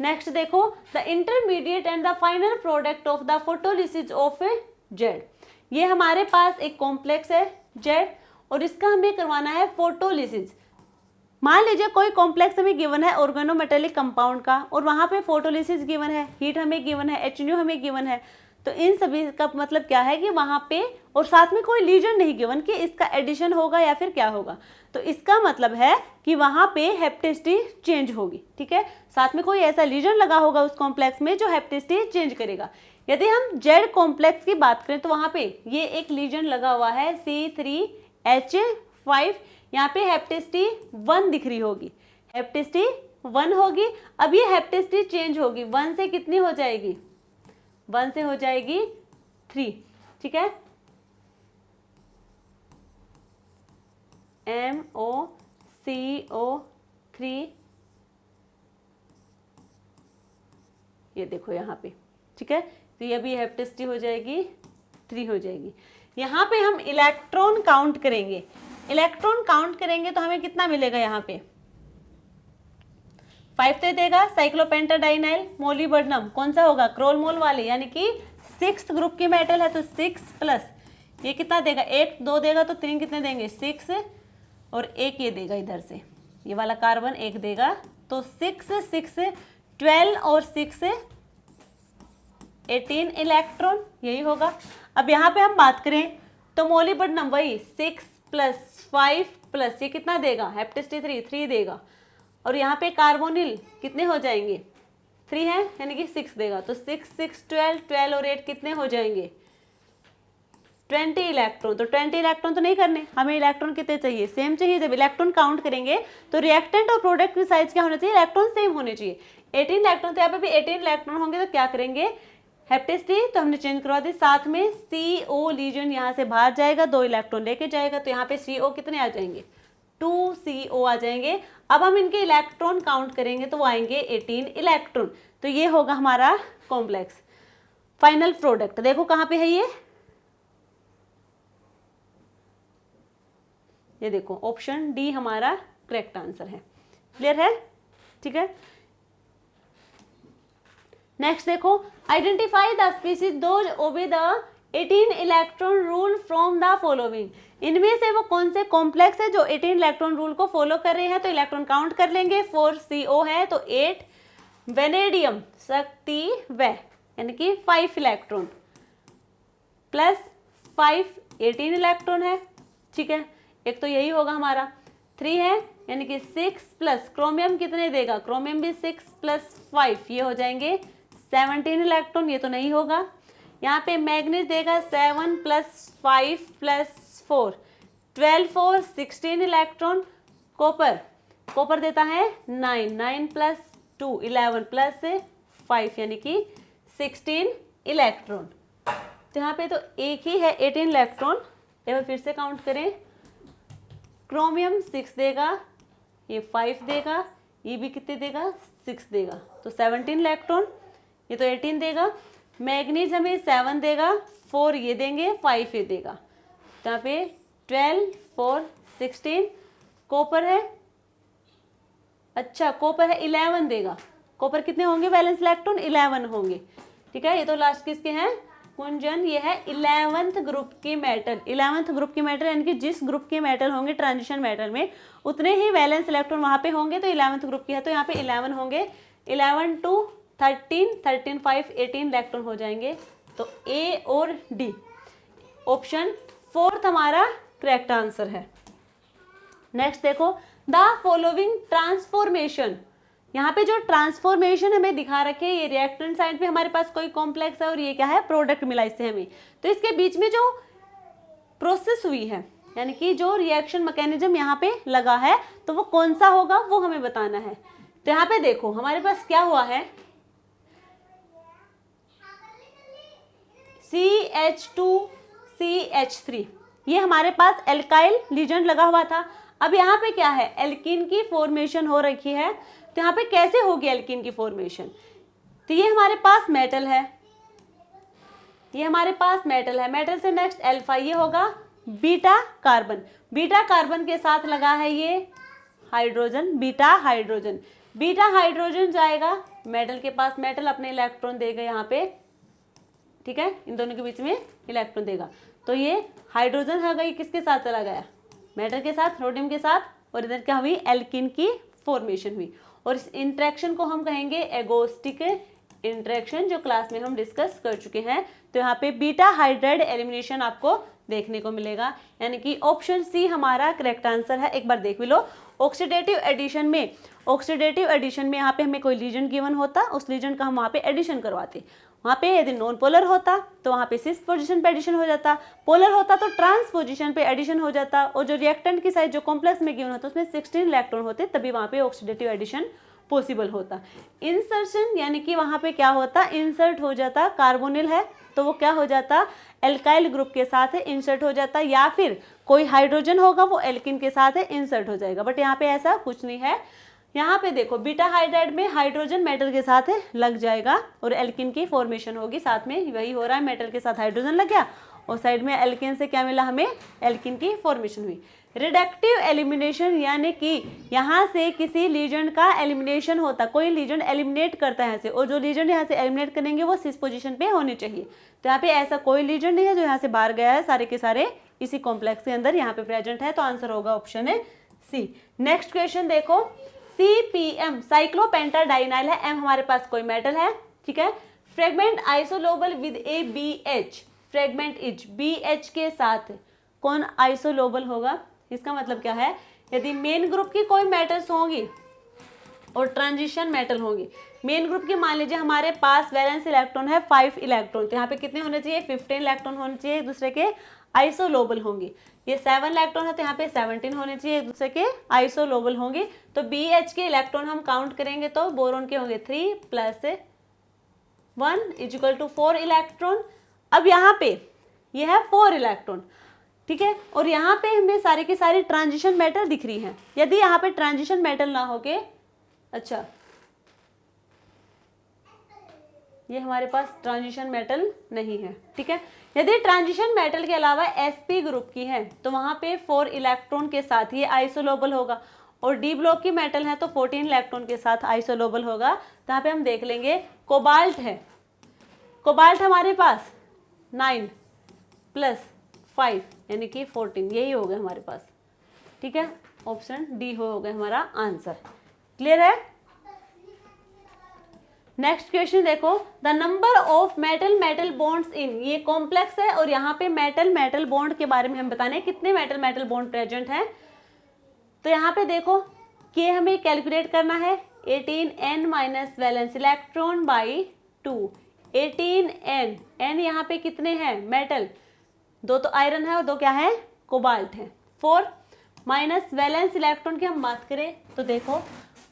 नेक्स्ट देखो, the intermediate and the final product of the photolysis of Z. ये हमारे पास एक कॉम्प्लेक्स है जेड, और इसका हमें करवाना है फोटोलिसिस। मान लीजिए कोई कॉम्प्लेक्स हमें गिवन है ऑर्गेनोमेटेलिक कंपाउंड का, और वहाँ पे फोटोलिसिस गिवन है, हीट हमें गिवन है, HNO हमें गिवन है। तो इन सभी का मतलब क्या है कि वहाँ पे, और साथ में कोई लीजन नहीं गिवन कि इसका एडिशन होगा या फिर क्या होगा, तो इसका मतलब है कि वहाँ पे हेप्टेसिटी चेंज होगी। ठीक है, साथ में कोई ऐसा लीजन लगा होगा उस कॉम्प्लेक्स में जो हेप्टेसिटी चेंज करेगा। यदि हम जेड कॉम्प्लेक्स की बात करें तो वहाँ पे ये एक लीजन लगा हुआ है C3H5, यहाँ पे हेप्टेसिटी 1 दिख रही होगी, हेप्टेसिटी 1 होगी। अब ये हेप्टेसिटी चेंज होगी, 1 से कितनी हो जाएगी, 1 से हो जाएगी 3। ठीक है, MOCO3, ये देखो यहाँ पे। ठीक है, तो ये भी हेप्टेसिटी हो जाएगी 3 हो जाएगी। यहाँ पे हम इलेक्ट्रॉन काउंट करेंगे, इलेक्ट्रॉन काउंट करेंगे तो हमें कितना मिलेगा, यहाँ पे 5 तो देगा। साइक्लोपेंटाडाइनाइल मोलिबडेनम कौन सा होगा, क्रोल मोल वाले, यानी कि 6th ग्रुप की मेटल है, तो 6 प्लस ये कितना देगा, 1 2 देगा तो 3 कितने देंगे 6, और 1 ये देगा इधर से, ये वाला कार्बन 1 देगा, तो 6 6 12 और 6 18 इलेक्ट्रॉन, यही होगा। अब यहाँ पे हम बात करें तो मोलिब्डेनम वही 6 + 5 प्लस ये कितना देगा, हेप्टेस T3 देगा, और यहाँ पे कार्बोनिल कितने हो जाएंगे 3 है, यानी कि 6 देगा, तो 6 6 12 12 और 8 कितने हो जाएंगे 20 इलेक्ट्रॉन। तो 20 इलेक्ट्रॉन तो नहीं करने, हमें इलेक्ट्रॉन कितने चाहिए, सेम चाहिए। जब इलेक्ट्रॉन काउंट करेंगे तो रिएक्टेंट और प्रोडक्ट की साइज क्या होना चाहिए, इलेक्ट्रॉन सेम होने चाहिए। 18 इलेक्ट्रॉन, तो यहाँ पे भी 18 इलेक्ट्रॉन होंगे, तो क्या करेंगे हेप्टेस T तो हमने चेंज करवा दी, साथ में CO लीजन यहाँ से बाहर जाएगा, 2 इलेक्ट्रॉन लेके जाएगा, तो यहाँ पे CO कितने आ जाएंगे 2 CO आ जाएंगे। अब हम इनके इलेक्ट्रॉन काउंट करेंगे तो वो आएंगे 18 इलेक्ट्रॉन, तो ये होगा हमारा कॉम्प्लेक्स फाइनल प्रोडक्ट। देखो कहाँ पे है ये देखो ऑप्शन डी हमारा करेक्ट आंसर है। क्लियर है, ठीक है। नेक्स्ट देखो, identify the species those obey the 18 electron rule from the following. इनमें से वो कौन से कॉम्प्लेक्स है जो 18 इलेक्ट्रॉन रूल को फॉलो कर रहे हैं, तो इलेक्ट्रॉन काउंट कर लेंगे। 4 CO है तो 8 वेनेडियम शक्ति वह, यानी कि 5 इलेक्ट्रॉन प्लस 5 18 इलेक्ट्रॉन है, ठीक है। एक तो यही होगा हमारा 3 है, यानी कि 6 प्लस क्रोमियम कितने देगा, क्रोमियम भी 6 + 5 ये हो जाएंगे 17 इलेक्ट्रॉन, ये तो नहीं होगा। यहाँ पे मैग्नीज देगा 7 + 5 + 4 12 और 16 इलेक्ट्रॉन। कॉपर देता है 9 + 2 11 + 5 यानी कि 16 इलेक्ट्रॉन। तो यहाँ पे तो एक ही है 18 इलेक्ट्रॉन। एक बार फिर से काउंट करें, क्रोमियम 6 देगा, ये 5 देगा, ये भी कितने देगा 6 देगा, तो 17 इलेक्ट्रॉन। ये तो 18 देगा, मैग्नीज हमें 7 देगा, 4 ये देंगे, 5 ये देगा, यहाँ पे 12 4 16। कॉपर है, अच्छा कॉपर है 11 देगा, कॉपर कितने होंगे वैलेंस इलेक्ट्रॉन 11 होंगे, ठीक है। ये तो लास्ट किसके हैं कुंजन, ये है 11th ग्रुप की मेटल। 11th ग्रुप की मेटल यानी कि जिस ग्रुप के मेटल होंगे ट्रांजिशन मेटल में उतने ही वैलेंस इलेक्ट्रॉन वहाँ पे होंगे, तो 11th ग्रुप की है तो यहाँ पे 11 होंगे। 11 2 13 13 5 18 इलेक्ट्रॉन हो जाएंगे, तो A और D ऑप्शन 4 हमारा करेक्ट आंसर है। नेक्स्ट देखो, द फॉलोइंग ट्रांसफॉर्मेशन, यहाँ पे जो ट्रांसफॉर्मेशन हमें दिखा रखे ये रिएक्टेंट साइड पे हमारे पास कोई कॉम्प्लेक्स है और ये क्या है प्रोडक्ट मिला इससे हमें, तो इसके बीच में जो प्रोसेस हुई है यानी कि जो रिएक्शन मैकेनिज्म यहाँ पे लगा है तो वो कौन सा होगा वो हमें बताना है। तो यहाँ पे देखो हमारे पास क्या हुआ है, CH2CH3 ये हमारे पास एल्काइल लीजेंड लगा हुआ था। अब यहाँ पे क्या है एल्कीन की फॉर्मेशन हो रखी है, तो यहाँ पे कैसे होगी एल्कीन की फॉर्मेशन, तो ये हमारे पास मेटल है, ये हमारे पास मेटल है, मेटल से नेक्स्ट अल्फा, ये होगा बीटा कार्बन, बीटा कार्बन के साथ लगा है ये hydrogen, beta hydrogen, beta hydrogen जाएगा मेटल के पास, मेटल अपने इलेक्ट्रॉन देगा यहाँ पे, ठीक है, इन दोनों के बीच में इलेक्ट्रॉन देगा, तो ये हाइड्रोजन हो गई किसके साथ चला गया मेटल के साथ, रोडियम के साथ, और इधर क्या हुई एल्कीन की फॉर्मेशन हुई, और इस इंटरेक्शन को हम कहेंगे एगोस्टिक इंटरेक्शन, जो क्लास में हम डिस्कस कर चुके हैं। तो यहाँ पे बीटा हाइड्राइड एलिमिनेशन आपको देखने को मिलेगा, यानी कि ऑप्शन सी हमारा करेक्ट आंसर है। एक बार देख भी लो, ऑक्सीडेटिव एडिशन में यहाँ पे हमें कोई लीजन गिवन होता, उस लीजन का हम वहाँ पे एडिशन करवाते, वहाँ पे यदि नॉन पोलर होता तो वहाँ पे सिस पोजीशन पे एडिशन हो जाता, पोलर होता तो ट्रांस पोजीशन पे एडिशन हो जाता, और जो रिएक्टेंट की साइज जो कॉम्प्लेक्स में गिवन होता उसमें 16 इलेक्ट्रॉन होते, तभी वहाँ पे ऑक्सीडेटिव एडिशन पॉसिबल होता। इंसर्शन यानी कि वहाँ पे क्या होता इंसर्ट हो जाता, कार्बोनिल है तो वो क्या हो जाता एल्काइल ग्रुप के साथ है इंसर्ट हो जाता, या फिर कोई हाइड्रोजन होगा वो एल्किन के साथ है इंसर्ट हो जाएगा, बट यहाँ पे ऐसा कुछ नहीं है। यहाँ पे देखो बीटा हाइड्राइड में हाइड्रोजन मेटल के साथ लग जाएगा और एल्किन की फॉर्मेशन होगी, साथ में वही हो रहा है, मेटल के साथ हाइड्रोजन लग गया और साइड में एल्केन से क्या मिला हमें, एल्किन की फॉर्मेशन हुई। रिडक्टिव एलिमिनेशन यानी कि यहाँ से किसी लीजेंड का एलिमिनेशन होता, कोई लीजेंड एलिमिनेट करता है यहाँ से, और जो लीजेंड यहाँ से एलिमिनेट करेंगे वो सिस पोजीशन पे होने चाहिए। तो यहाँ पे ऐसा कोई लीजेंड नहीं है जो यहाँ से बाहर गया है, सारे के सारे इसी कॉम्प्लेक्स के अंदर यहाँ पे प्रेजेंट है। तो आंसर होगा ऑप्शन है सी। नेक्स्ट क्वेश्चन देखो, CPM साइक्लोपेंटाडाइनाइल है, M हमारे पास कोई मेटल है, ठीक है। Fragment isolobal with A BH, fragment is BH के साथ कौन आइसोलोबल होगा? इसका मतलब क्या है, यदि मेन ग्रुप की कोई मेटल्स होंगी और ट्रांजिशन मेटल होंगी, मेन ग्रुप की मान लीजिए हमारे पास वैलेंस इलेक्ट्रॉन है 5 इलेक्ट्रॉन, तो यहाँ पे कितने होने चाहिए, 15 इलेक्ट्रॉन होने चाहिए, एक दूसरे के आइसोलोबल होंगी। ये 7 इलेक्ट्रॉन है तो यहाँ पे 17 होने चाहिए, एक दूसरे के आइसोलोबल होंगे। तो BH के इलेक्ट्रॉन हम काउंट करेंगे तो बोरोन के होंगे 3 + 1 = 4 इलेक्ट्रॉन। अब यहाँ पे ये है 4 इलेक्ट्रॉन, ठीक है, और यहाँ पे हमें सारी की सारी ट्रांजिशन मेटल दिख रही हैं। यदि यहाँ पे ट्रांजिशन मेटल ना हो के, अच्छा ये हमारे पास ट्रांजिशन मेटल नहीं है, ठीक है, यदि ट्रांजिशन मेटल के अलावा sp ग्रुप की है तो वहाँ पे 4 इलेक्ट्रॉन के साथ ये आइसोलोबल होगा, और D ब्लॉक की मेटल है तो 14 इलेक्ट्रॉन के साथ आइसोलोबल होगा। तो यहाँ पे हम देख लेंगे कोबाल्ट है, कोबाल्ट हमारे पास 9 + 5 यानी कि 14, यही हो गया हमारे पास, ठीक है, ऑप्शन डी हो गया हमारा आंसर। क्लियर है? नेक्स्ट क्वेश्चन देखो, the number of metal metal bonds in, ये कॉम्प्लेक्स है और यहाँ पे मेटल मेटल बॉन्ड के बारे में हम बताने कितने मेटल मेटल बॉन्ड प्रेजेंट हैं। तो यहाँ पे देखो कि हमें कैलकुलेट करना है 18n - valence electron by 2, 18n, n यहाँ पे कितने हैं मेटल, 2 तो आयरन है और 2 क्या है, कोबाल्ट है। 4 - वैलेंस इलेक्ट्रॉन की हम बात करें तो देखो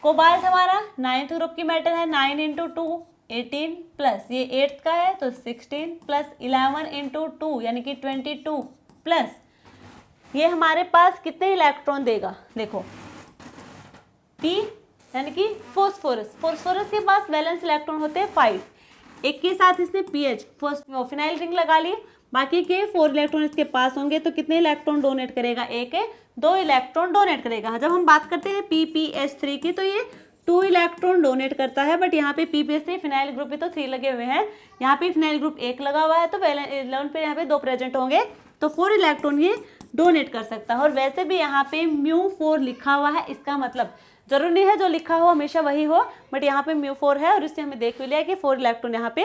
कोबाल्ट हमारा 9th ग्रुप की मेटल है, 9 × 2 18 प्लस ये 8th का है तो 16 + 11 × 2 यानी कि 22 प्लस ये हमारे पास कितने इलेक्ट्रॉन देगा, देखो P यानी कि फॉस्फोरस, फॉस्फोरस के पास वैलेंस इलेक्ट्रॉन होते हैं 5, एक के साथ इसने PH फिनाइल रिंग लगा ली, बाकी के 4 इलेक्ट्रॉन इसके पास होंगे तो कितने इलेक्ट्रॉन डोनेट करेगा, एक है 2 इलेक्ट्रॉन डोनेट करेगा। जब हम बात करते हैं PPH3 की तो ये 2 इलेक्ट्रॉन डोनेट करता है, बट यहाँ पे PPH3 फिनाइल ग्रुप पे तो 3 लगे हुए हैं, यहाँ पे फिनाइल ग्रुप 1 लगा हुआ है तो वैलेंस 11 पे यहाँ पे 2 प्रेजेंट होंगे तो 4 इलेक्ट्रॉन ये डोनेट कर सकता है। और वैसे भी यहाँ पे μ4 लिखा हुआ है, इसका मतलब जरूरी नहीं है जो लिखा हो हमेशा वही हो, बट यहाँ पे μ4 है और इससे हमें देख भी लिया कि 4 इलेक्ट्रॉन यहाँ पे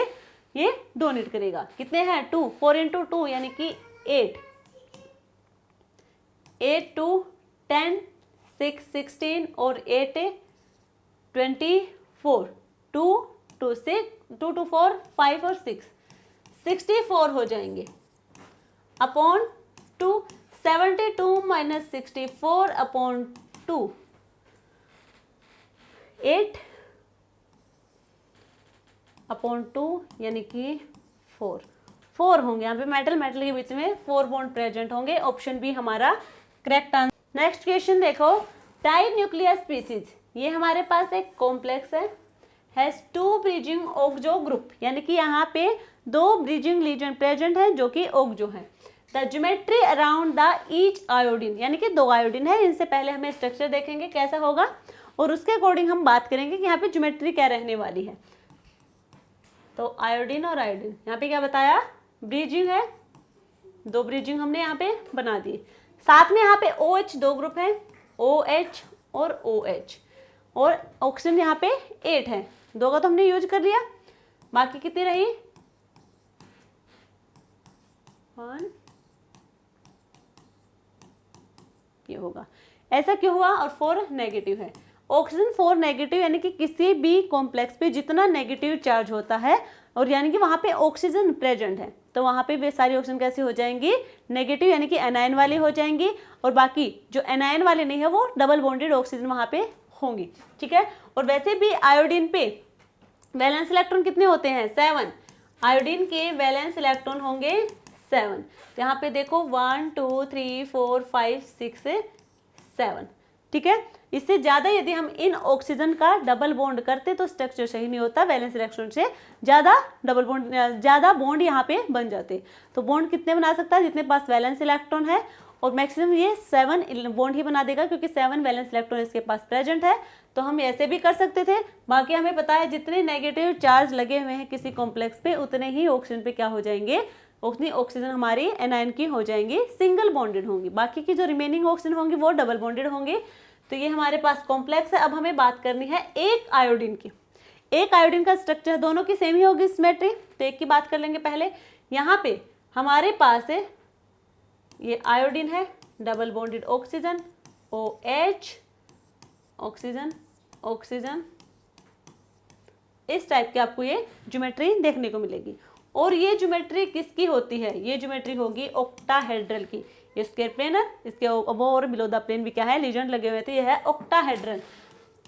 ये डोनेट करेगा। कितने हैं 2, 4 × 2 यानी कि 8, 8 2 10 6 16 और 8 24, 2 2 6 2 2 4 5 और 6 64 हो जाएंगे अपॉन 2, 72 - 64 अपॉन 2 8 अपॉन 2 यानी कि 4 होंगे। यहाँ पे मेटल मेटल के बीच में 4 बॉन्ड प्रेजेंट होंगे, ऑप्शन बी हमारा करेक्ट आंसर। नेक्स्ट क्वेश्चन देखो, डाई न्यूक्लियर स्पीसीज, ये हमारे पास एक कॉम्प्लेक्स है, हैज 2 ब्रिजिंग ओक्जो ग्रुप, यानी कि यहाँ पे 2 ब्रिजिंग लीजन प्रेजेंट है जो कि ओक्जो है। The geometry around the each iodine, यानी कि 2 आयोडीन है, इनसे पहले हमें स्ट्रक्चर देखेंगे कैसा होगा और उसके अकॉर्डिंग हम बात करेंगे कि यहाँ पे ज्योमेट्री क्या रहने वाली है। तो आयोडीन और आयोडीन, यहाँ पे क्या बताया, ब्रिजिंग है, 2 ब्रिजिंग हमने यहाँ पे बना दी, साथ में यहाँ पे OH 2 ग्रुप है, OH और OH, और ऑक्सीजन यहाँ पे 8 है, 2 का तो हमने यूज कर लिया, बाकी कितनी रही 1, ये होगा। ऐसा क्यों हुआ, और 4 नेगेटिव है, ऑक्सीजन 4 नेगेटिव, यानी कि किसी भी कॉम्प्लेक्स पे जितना नेगेटिव चार्ज होता है और यानी कि वहाँ पे ऑक्सीजन प्रेजेंट है तो वहाँ पे वे सारी ऑक्सीजन कैसी हो जाएंगी, नेगेटिव, यानी कि एनायन वाली हो जाएंगी, और बाकी जो एनायन वाले नहीं है वो डबल बॉन्डेड ऑक्सीजन वहाँ पे होंगी, ठीक है। और वैसे भी आयोडीन पे वैलेंस इलेक्ट्रॉन कितने होते हैं, 7, आयोडीन के वैलेंस इलेक्ट्रॉन होंगे 7, तो यहाँ पे देखो 1 2 3 4 5 6 7, ठीक है। इससे ज़्यादा यदि हम इन ऑक्सीजन का डबल बॉन्ड करते तो स्ट्रक्चर सही नहीं होता, वैलेंस इलेक्ट्रॉन से ज़्यादा बॉन्ड यहाँ पे बन जाते। तो बॉन्ड कितने बना सकता है, जितने पास वैलेंस इलेक्ट्रॉन है, और मैक्सिमम ये 7 बॉन्ड ही बना देगा क्योंकि 7 वैलेंस इलेक्ट्रॉन इसके पास प्रेजेंट है। तो हम ऐसे भी कर सकते थे। बाकी हमें पता है जितने नेगेटिव चार्ज लगे हुए हैं किसी कॉम्प्लेक्स पे उतने ही ऑक्सीजन पे क्या हो जाएंगे, उतनी ऑक्सीजन हमारी एनायन की हो जाएंगी, सिंगल बॉन्डेड होंगी। बाकी की जो रिमेनिंग ऑक्सीजन होंगी वो डबल बॉन्डेड होंगे। तो ये हमारे पास कॉम्प्लेक्स है। अब हमें बात करनी है एक आयोडीन की। एक आयोडीन का स्ट्रक्चर दोनों की सेम ही होगी सिमेट्री, तो एक की बात कर लेंगे पहले। यहाँ पे हमारे पास है ये आयोडीन है, double bonded oxygen, OH, oxygen oxygen, इस टाइप की आपको ये ज्योमेट्री देखने को मिलेगी। और ये ज्योमेट्री किसकी होती है, ये ज्योमेट्री होगी ऑक्टाहेड्रल की। ये स्क्वायर प्लेनर, इसके अबव और बिलो द प्लेन भी क्या है, लीजेंड लगे हुए थे, ये है ऑक्टाहेड्रल।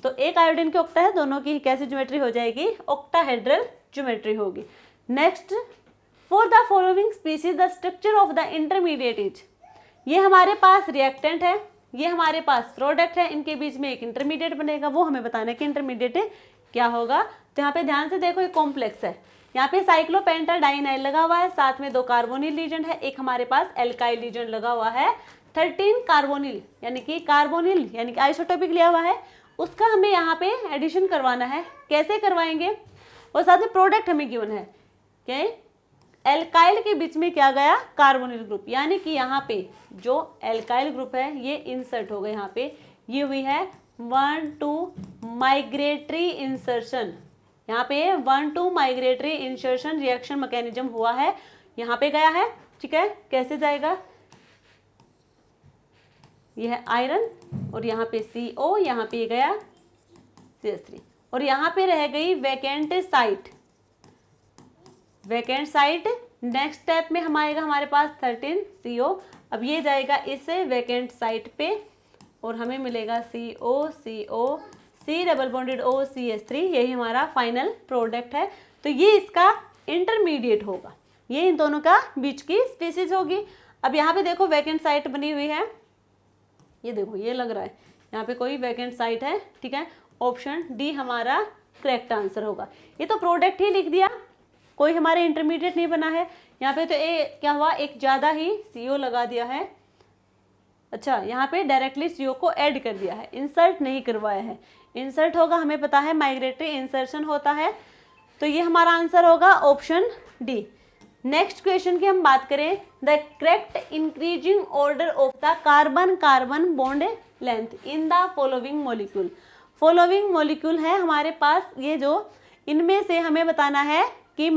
तो एक आयोडीन के ऑक्टा है, दोनों की कैसी ज्योमेट्री हो जाएगी, ऑक्टाहेड्रल ज्योमेट्री होगी। Next, for the following species the structure of the intermediate is. ये हमारे पास रिएक्टेंट है, ये हमारे पास प्रोडक्ट है, इनके बीच में एक इंटरमीडिएट बनेगा, वो हमें बताना है कि इंटरमीडिएट क्या होगा। तो यहाँ पे ध्यान से देखो, एक कॉम्प्लेक्स है, यहाँ पे साइक्लोपेंटाडाइनाइल लगा हुआ है, साथ में 2 कार्बोनिल लीजेंड है, एक हमारे पास एल्काइल लीजेंड लगा हुआ है, 13 कार्बोनिल यानी कि आइसोटोपिक लिया हुआ है, उसका हमें यहाँ पे एडिशन करवाना है। कैसे करवाएंगे, और साथ में प्रोडक्ट हमें गिवन है कि एल्काइल के बीच में क्या गया, कार्बोनिल ग्रुप, यानी कि यहाँ पे जो एल्काइल ग्रुप है ये इंसर्ट होगा। यहाँ पे ये हुई है 1-2 माइग्रेटरी इंसर्शन, यहाँ पे 1-2 माइग्रेटरी इंसर्शन रिएक्शन मैकेनिज्म हुआ है, यहाँ पे गया है। ठीक है, कैसे जाएगा, यह है आयरन और यहाँ पे CO, यहाँ पे गया CH3 और यहाँ पे रह गई वैकेंट साइट। नेक्स्ट स्टेप में हम आएगा हमारे पास 13 CO। अब ये जाएगा इस वैकेंट साइट पे और हमें मिलेगा CO C double bonded O CH3, यही हमारा फाइनल प्रोडक्ट है। तो ये इसका इंटरमीडिएट होगा, ये इन दोनों का बीच की स्पीसीज होगी। अब यहाँ पे देखो वैकेंट साइट बनी हुई है, ये देखो ये लग रहा है यहाँ पे कोई वैकेंट साइट है। ठीक है, ऑप्शन डी हमारा करेक्ट आंसर होगा। ये तो प्रोडक्ट ही लिख दिया, कोई हमारे इंटरमीडिएट नहीं बना है। यहाँ पे तो क्या हुआ, एक ज़्यादा ही CO लगा दिया है। अच्छा, यहाँ पे डायरेक्टली CO को ऐड कर दिया है, इंसर्ट नहीं करवाया है। इंसर्ट होगा, हमें पता है माइग्रेटरी इंसर्शन होता है, तो ये हमारा आंसर होगा ऑप्शन डी। नेक्स्ट क्वेश्चन की हम बात करें, the correct increasing order of the carbon carbon bond length in the following molecule. Following molecule है हमारे पास, ये जो इनमें से हमें बताना है कि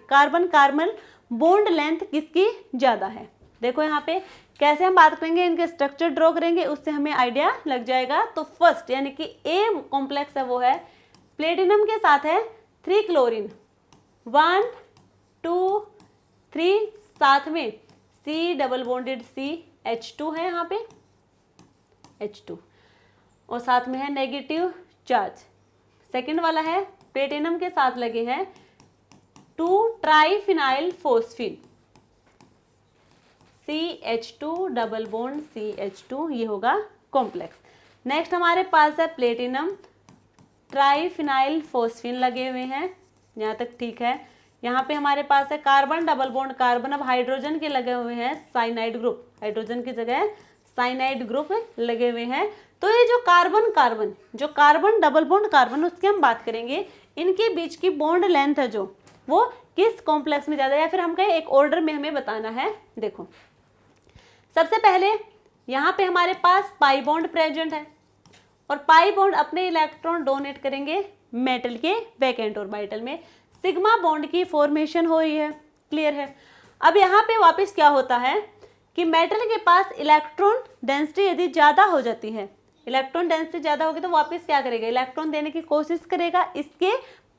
कार्बन कार्बन बॉन्ड लेंथ किसकी ज़्यादा है। देखो यहाँ पे कैसे हम बात करेंगे, इनके स्ट्रक्चर ड्रॉ करेंगे, उससे हमें आइडिया लग जाएगा। तो फर्स्ट यानी कि ए कॉम्प्लेक्स है वो है प्लेटिनम के साथ है 3 क्लोरीन, 1 2 3, साथ में C डबल बॉन्डेड CH2 है यहाँ पे H2 और साथ में है नेगेटिव चार्ज। सेकंड वाला है प्लेटिनम के साथ लगे हैं 2 triphenyl phosphine CH2 double bond CH2, ये होगा कॉम्प्लेक्स। नेक्स्ट हमारे पास है प्लेटिनम ट्राइफिनाइल फोस्फीन लगे हुए हैं, यहाँ तक ठीक है। यहाँ पे हमारे पास है कार्बन डबल बॉन्ड कार्बन, अब हाइड्रोजन के लगे हुए हैं साइनाइड ग्रुप, हाइड्रोजन की जगह साइनाइड ग्रुप लगे हुए हैं। तो ये जो कार्बन डबल बॉन्ड कार्बन, उसकी हम बात करेंगे, इनके बीच की बॉन्ड लेंथ है जो वो किस कॉम्प्लेक्स में ज़्यादा है, या फिर हम कहें एक ऑर्डर में हमें बताना है। देखो सबसे पहले यहाँ पे हमारे पास पाई बॉन्ड प्रेजेंट है और पाई बॉन्ड अपने इलेक्ट्रॉन डोनेट करेंगे मेटल के वैकेंट ऑर्बिटल में, सिग्मा बॉन्ड की फॉर्मेशन हो रही है, क्लियर है। अब यहाँ पे वापस क्या होता है कि मेटल के पास इलेक्ट्रॉन डेंसिटी यदि ज़्यादा हो जाती है, इलेक्ट्रॉन डेंसिटी ज़्यादा होगी तो वापस क्या करेगा, इलेक्ट्रॉन देने की कोशिश करेगा इसके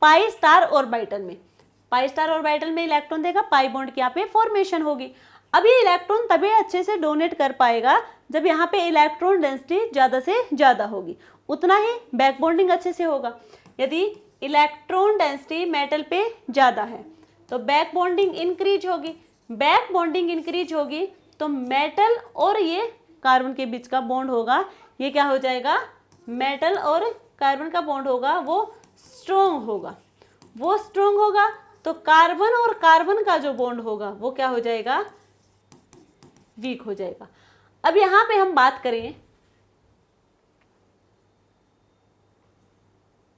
पाई स्टार ऑर्बिटल में। पाई स्टार ऑर्बिटल में इलेक्ट्रॉन देगा, पाई बॉन्ड की यहाँ पे फॉर्मेशन होगी। अब ये इलेक्ट्रॉन तभी अच्छे से डोनेट कर पाएगा जब यहाँ पे इलेक्ट्रॉन डेंसिटी ज़्यादा से ज़्यादा होगी, उतना ही बैक बॉन्डिंग अच्छे से होगा। यदि इलेक्ट्रॉन डेंसिटी मेटल पे ज़्यादा है तो बैक बॉन्डिंग इंक्रीज होगी, बैक बॉन्डिंग इंक्रीज होगी तो मेटल और ये कार्बन के बीच का बॉन्ड होगा ये क्या हो जाएगा, मेटल और कार्बन का बॉन्ड होगा वो स्ट्रॉन्ग होगा, वो स्ट्रॉन्ग होगा तो कार्बन और कार्बन का जो बॉन्ड होगा वो क्या हो जाएगा, वीक हो जाएगा। अब यहां पे हम बात करें,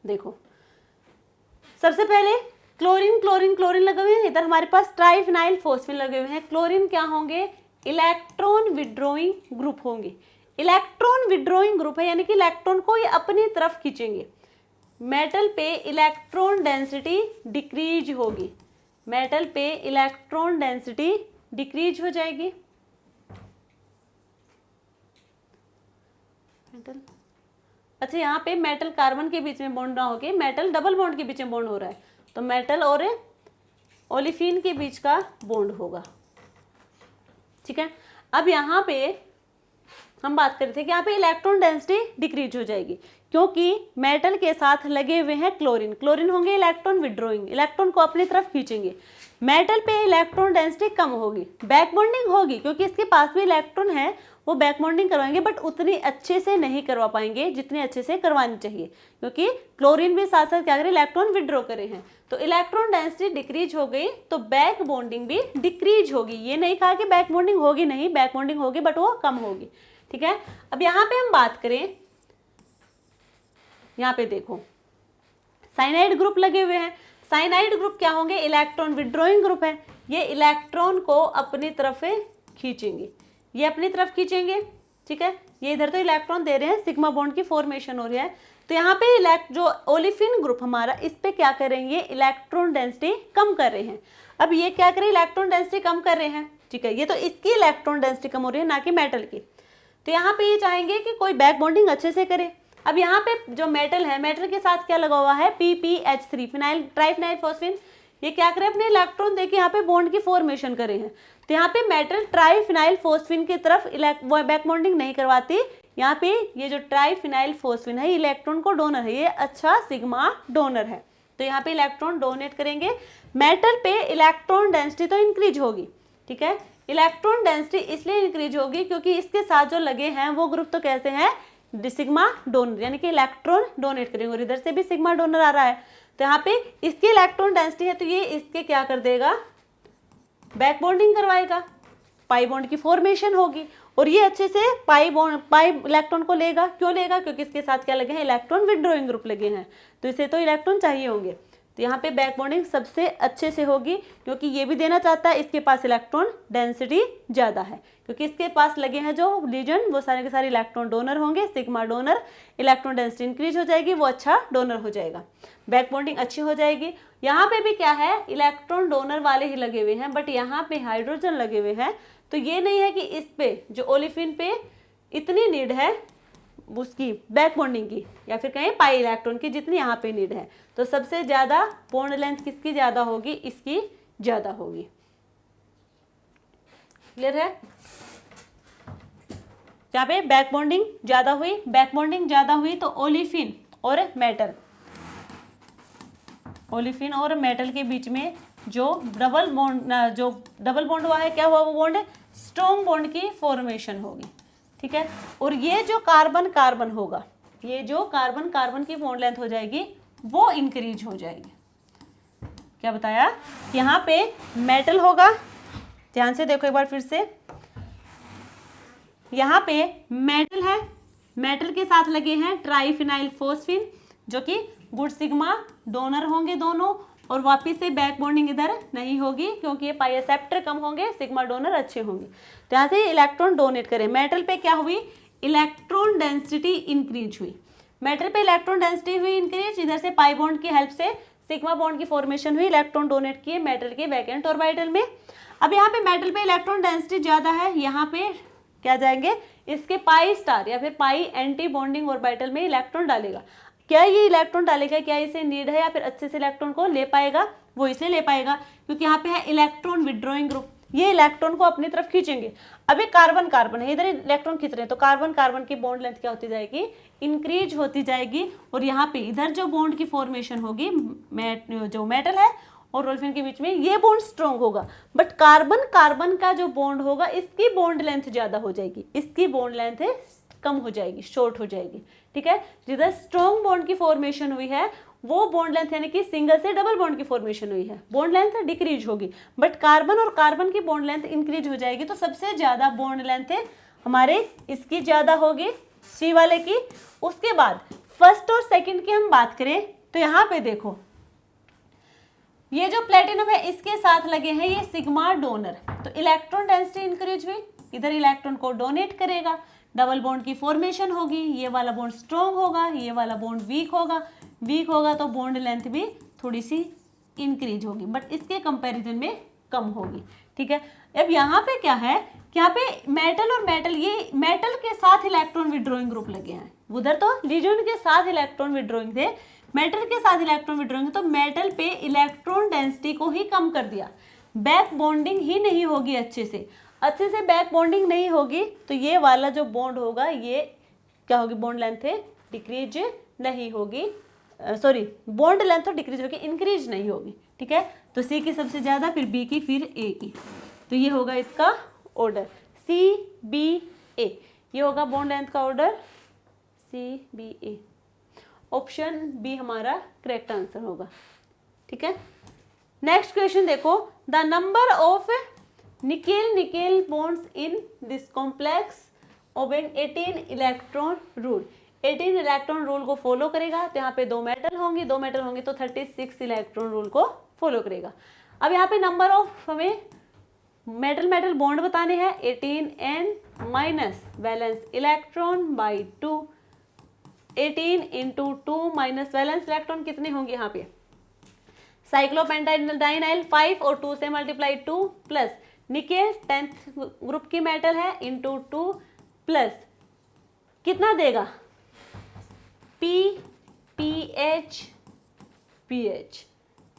देखो सबसे पहले क्लोरीन क्लोरीन क्लोरीन लगे हुए हैं, इधर हमारे पास ट्राइफिनाइल फोस्फेन लगे हुए हैं। क्लोरीन क्या होंगे, इलेक्ट्रॉन विड्रॉइंग ग्रुप होंगे। इलेक्ट्रॉन विड्रॉइंग ग्रुप है यानी कि इलेक्ट्रॉन को ये अपनी तरफ खींचेंगे। मेटल पे इलेक्ट्रॉन डेंसिटी डिक्रीज होगी, मेटल पे इलेक्ट्रॉन डेंसिटी डिक्रीज हो जाएगी। मेटल, अच्छा यहाँ पे मेटल कार्बन के बीच में बॉन्ड ना होके मेटल डबल बॉन्ड के बीच में बॉन्ड हो रहा है, तो मेटल और ओलिफिन के बीच का बॉन्ड होगा, ठीक है। अब यहाँ पे हम बात कर रहे थे कि यहाँ पे इलेक्ट्रॉन डेंसिटी डिक्रीज हो जाएगी क्योंकि मेटल के साथ लगे हुए हैं क्लोरीन। क्लोरीन होंगे इलेक्ट्रॉन विड्रॉइंग, इलेक्ट्रॉन को अपनी तरफ खींचेंगे। मेटल पे इलेक्ट्रॉन डेंसिटी कम होगी, बैक बॉन्डिंग होगी क्योंकि इसके पास भी इलेक्ट्रॉन है, वो बैक बॉन्डिंग करवाएंगे बट उतनी अच्छे से नहीं करवा पाएंगे जितने अच्छे से करवानी चाहिए क्योंकि क्लोरीन भी साथ साथ क्या करे, इलेक्ट्रॉन विड्रॉ करे हैं। तो इलेक्ट्रॉन डेंसिटी डिक्रीज हो गई तो बैक बॉन्डिंग भी डिक्रीज होगी। ये नहीं कहा कि बैक बॉन्डिंग होगी नहीं, बैक बॉन्डिंग होगी बट वो कम होगी, ठीक है। अब यहाँ पे हम बात करें, यहाँ पे देखो साइनाइड ग्रुप लगे हुए हैं। साइनाइड ग्रुप क्या होंगे, इलेक्ट्रॉन विड्रॉइंग ग्रुप है, ये इलेक्ट्रॉन को अपनी तरफ खींचेंगे, ये अपनी तरफ खींचेंगे, ठीक है। ये इधर तो इलेक्ट्रॉन दे रहे हैं, सिग्मा बॉन्ड की फॉर्मेशन हो रही है, तो यहाँ पे जो ओलिफिन ग्रुप हमारा, इस पे क्या करेंगे, इलेक्ट्रॉन डेंसिटी कम कर रहे हैं। अब ये क्या करें, इलेक्ट्रॉन डेंसिटी कम कर रहे हैं, ठीक है। ये तो इसकी इलेक्ट्रॉन डेंसिटी कम हो रही है ना कि मेटल की, तो यहाँ पे ये चाहेंगे कि कोई बैक बॉन्डिंग अच्छे से करे। अब यहाँ पे जो मेटल है, मेटल के साथ क्या लगा हुआ है, PPH3 फिनाइल ट्राइफिनाइल फोस्फेन, ये क्या करे, अपने इलेक्ट्रॉन देके यहाँ पे बॉन्ड की फॉर्मेशन करे हैं। तो यहाँ पे मेटल ट्राइफिनाइल फोस्फेन की तरफ बैक बॉन्डिंग नहीं करवाती, यहाँ पे ये जो ट्राइफिनाइल फोस्फेन है इलेक्ट्रॉन को डोनर है, ये अच्छा सिग्मा डोनर है, तो यहाँ पे इलेक्ट्रॉन डोनेट करेंगे। मेटल पे इलेक्ट्रॉन डेंसिटी तो इंक्रीज होगी, ठीक है। इलेक्ट्रॉन डेंसिटी इसलिए इंक्रीज होगी क्योंकि इसके साथ जो लगे हैं वो ग्रुप तो कैसे हैं, सिग्मा डोनर, यानी कि इलेक्ट्रॉन डोनेट करेंगे और इधर से भी सिग्मा डोनर आ रहा है, तो यहाँ पे इसकी इलेक्ट्रॉन डेंसिटी है तो ये इसके क्या कर देगा, बैक बॉन्डिंग करवाएगा, पाई बॉन्ड की फॉर्मेशन होगी और ये अच्छे से पाई इलेक्ट्रॉन को लेगा। क्यों लेगा, क्योंकि इसके साथ क्या लगे हैं, इलेक्ट्रॉन विड्रॉइंग ग्रुप लगे हैं, तो इसे तो इलेक्ट्रॉन चाहिए होंगे, तो यहाँ पे बैक बॉन्डिंग सबसे अच्छे से होगी क्योंकि ये भी देना चाहता है, इसके पास इलेक्ट्रॉन डेंसिटी ज़्यादा है क्योंकि इसके पास लगे हैं जो लीजन वो सारे के सारे इलेक्ट्रॉन डोनर होंगे, sigma donor, electron density increase हो जाएगी, वो अच्छा डोनर हो जाएगा, बैक बॉन्डिंग अच्छी हो जाएगी। यहाँ पे भी क्या है, इलेक्ट्रॉन डोनर वाले ही लगे हुए हैं बट यहाँ पे हाइड्रोजन लगे हुए हैं, तो ये नहीं है कि इस पे जो ओलिफिन पे इतनी नीड है उसकी बैक बॉन्डिंग की या फिर कहें पाई इलेक्ट्रॉन की जितनी यहाँ पे नीड है, तो सबसे ज़्यादा बॉन्ड लेंथ किसकी ज़्यादा होगी, इसकी ज़्यादा होगी। क्लियर है, यहाँ पे बैक बॉन्डिंग ज़्यादा हुई, बैक बॉन्डिंग ज़्यादा हुई तो ओलिफिन और मेटल, ओलिफिन और मेटल के बीच में जो डबल बॉन्ड हुआ है, क्या हुआ, वो बॉन्ड स्ट्रॉन्ग बॉन्ड की फॉर्मेशन होगी, ठीक है। और ये जो कार्बन कार्बन होगा, ये जो कार्बन कार्बन की बॉन्ड लेंथ हो जाएगी वो इंक्रीज हो जाएगी। क्या बताया, यहाँ पे मेटल होगा, ध्यान से देखो एक बार फिर से, यहाँ पे मेटल है, मेटल के साथ लगे हैं ट्राइफिनाइल फोस्फेन जो कि गुड सिग्मा डोनर होंगे दोनों, और वापिस से बैक बॉन्डिंग इधर नहीं होगी क्योंकि ये पाई एक्सेप्टर कम होंगे, सिग्मा डोनर अच्छे होंगे, तो यहाँ से इलेक्ट्रॉन डोनेट करें। मेटल पे क्या हुई, इलेक्ट्रॉन डेंसिटी इंक्रीज हुई, मेटल पे इलेक्ट्रॉन डेंसिटी हुई इंक्रीज, इधर से पाई बॉन्ड की हेल्प से सिग्मा बॉन्ड की फॉर्मेशन हुई, इलेक्ट्रॉन डोनेट किए मेटल के वैकेंट ऑर्बिटल में। अब यहाँ पे मेटल पे इलेक्ट्रॉन डेंसिटी ज़्यादा है, यहाँ पे क्या जाएंगे, इसके पाई स्टार या फिर पाई एंटी बॉन्डिंग ऑर्बिटल में इलेक्ट्रॉन डालेगा। क्या ये इलेक्ट्रॉन डालेगा, क्या इसे नीड है या फिर अच्छे से इलेक्ट्रॉन को ले पाएगा, वो इसलिए ले पाएगा क्योंकि यहाँ पे है इलेक्ट्रॉन विड्रॉइंग ग्रुप, ये इलेक्ट्रॉन को अपनी तरफ खींचेंगे। अभी कार्बन कार्बन है, इधर इलेक्ट्रॉन खींच रहे हैं तो कार्बन कार्बन की बॉन्ड लेंथ क्या होती जाएगी, इंक्रीज होती जाएगी, और यहाँ पे इधर जो बॉन्ड की फॉर्मेशन होगी जो मेटल है और ओलेफिन के बीच में ये बॉन्ड स्ट्रॉन्ग होगा, बट कार्बन कार्बन का जो बॉन्ड होगा इसकी बॉन्ड लेंथ ज्यादा हो जाएगी, इसकी बॉन्ड लेंथ कम हो जाएगी, शॉर्ट हो जाएगी। ठीक है, जिधर स्ट्रॉन्ग बॉन्ड की फॉर्मेशन हुई है वो बॉन्ड लेंथ यानी कि सिंगल से डबल बॉन्ड की फॉर्मेशन हुई है, बॉन्ड लेंथ डिक्रीज होगी, बट कार्बन और कार्बन की बॉन्ड लेंथ इंक्रीज हो जाएगी। तो सबसे ज्यादा बॉन्ड लेंथ हमारे इसकी ज्यादा होगी, सी वाले की। उसके बाद फर्स्ट और सेकंड की हम बात करें तो यहाँ पे देखो ये जो प्लेटिनम है इसके साथ लगे हैं ये सिग्मा डोनर, तो इलेक्ट्रॉन डेंसिटी इंक्रीज हुई, इधर इलेक्ट्रॉन को डोनेट करेगा, डबल बॉन्ड की फॉर्मेशन होगी, ये वाला बॉन्ड स्ट्रॉन्ग होगा, ये वाला बॉन्ड वीक होगा, वीक होगा तो बॉन्ड लेंथ भी थोड़ी सी इंक्रीज होगी, बट इसके कंपैरिजन में कम होगी। ठीक है, अब यहाँ पे क्या है, यहाँ पे मेटल और मेटल, ये मेटल के साथ इलेक्ट्रॉन विड्रॉइंग ग्रुप लगे हैं, उधर तो लिगेंड के साथ इलेक्ट्रॉन विड्रॉइंग थे, मेटल के साथ इलेक्ट्रॉन विड्रॉइंग, तो मेटल पे इलेक्ट्रॉन डेंसिटी को ही कम कर दिया, बैक बॉन्डिंग ही नहीं होगी अच्छे से बैक बॉन्डिंग नहीं होगी तो ये वाला जो बॉन्ड होगा ये क्या होगी, बॉन्ड लेंथ डिक्रीज नहीं होगी, सॉरी बॉन्ड लेंथ तो डिक्रीज होगी, इंक्रीज नहीं होगी। ठीक है, तो सी की सबसे ज्यादा, फिर बी की, फिर ए की, तो ये होगा इसका ऑर्डर सी बी ए, ये होगा बॉन्ड लेंथ का ऑर्डर सी बी ए। ऑप्शन बी हमारा करेक्ट आंसर होगा। ठीक है, नेक्स्ट क्वेश्चन देखो, the number of nickel nickel bonds in this complex obeying 18 electron rule, 18 electron rule को फॉलो करेगा, तो यहाँ पे दो मेटल होंगे तो 36 इलेक्ट्रॉन रूल को फॉलो करेगा। अब यहाँ पे नंबर ऑफ हमें मेटल मेटल बॉन्ड बताने हैं, 18n minus valence electron by 2, 18 into 2 minus valence electron कितने होंगे यहाँ पे, साइक्लोपेंटाडिनाइल 5 और 2 से multiply 2 plus nickel 10th group की मेटल है इंटू 2 प्लस कितना देगा PPH,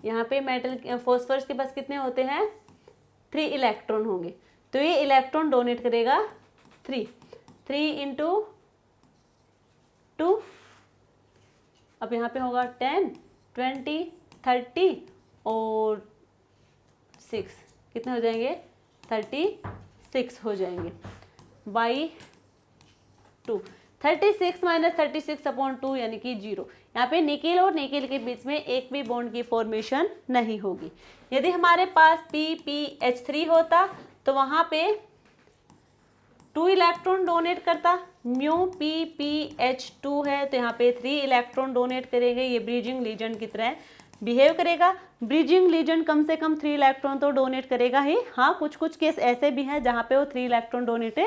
यहाँ पे मेटल फॉस्फरस के पास कितने होते हैं 3 इलेक्ट्रॉन होंगे, तो ये इलेक्ट्रॉन डोनेट करेगा 3 इंटू 2, अब यहाँ पे होगा 10, 20, 30 और 6, कितने हो जाएंगे 36 हो जाएंगे बाई 2, 36 माइनस 36 अपॉन 2 यानी कि 0। यहाँ पे निकेल और निकेल के बीच में एक भी बॉन्ड की फॉर्मेशन नहीं होगी। यदि हमारे पास PPH3 होता तो वहाँ पे 2 इलेक्ट्रॉन डोनेट करता, म्यू PPH2 है तो यहाँ पे 3 इलेक्ट्रॉन डोनेट करेंगे, ये ब्रिजिंग लीजेंड की तरह बिहेव करेगा। ब्रिजिंग लीजेंड कम से कम 3 इलेक्ट्रॉन तो डोनेट करेगा ही। हाँ, कुछ कुछ केस ऐसे भी हैं जहाँ पे वो 3 इलेक्ट्रॉन डोनेट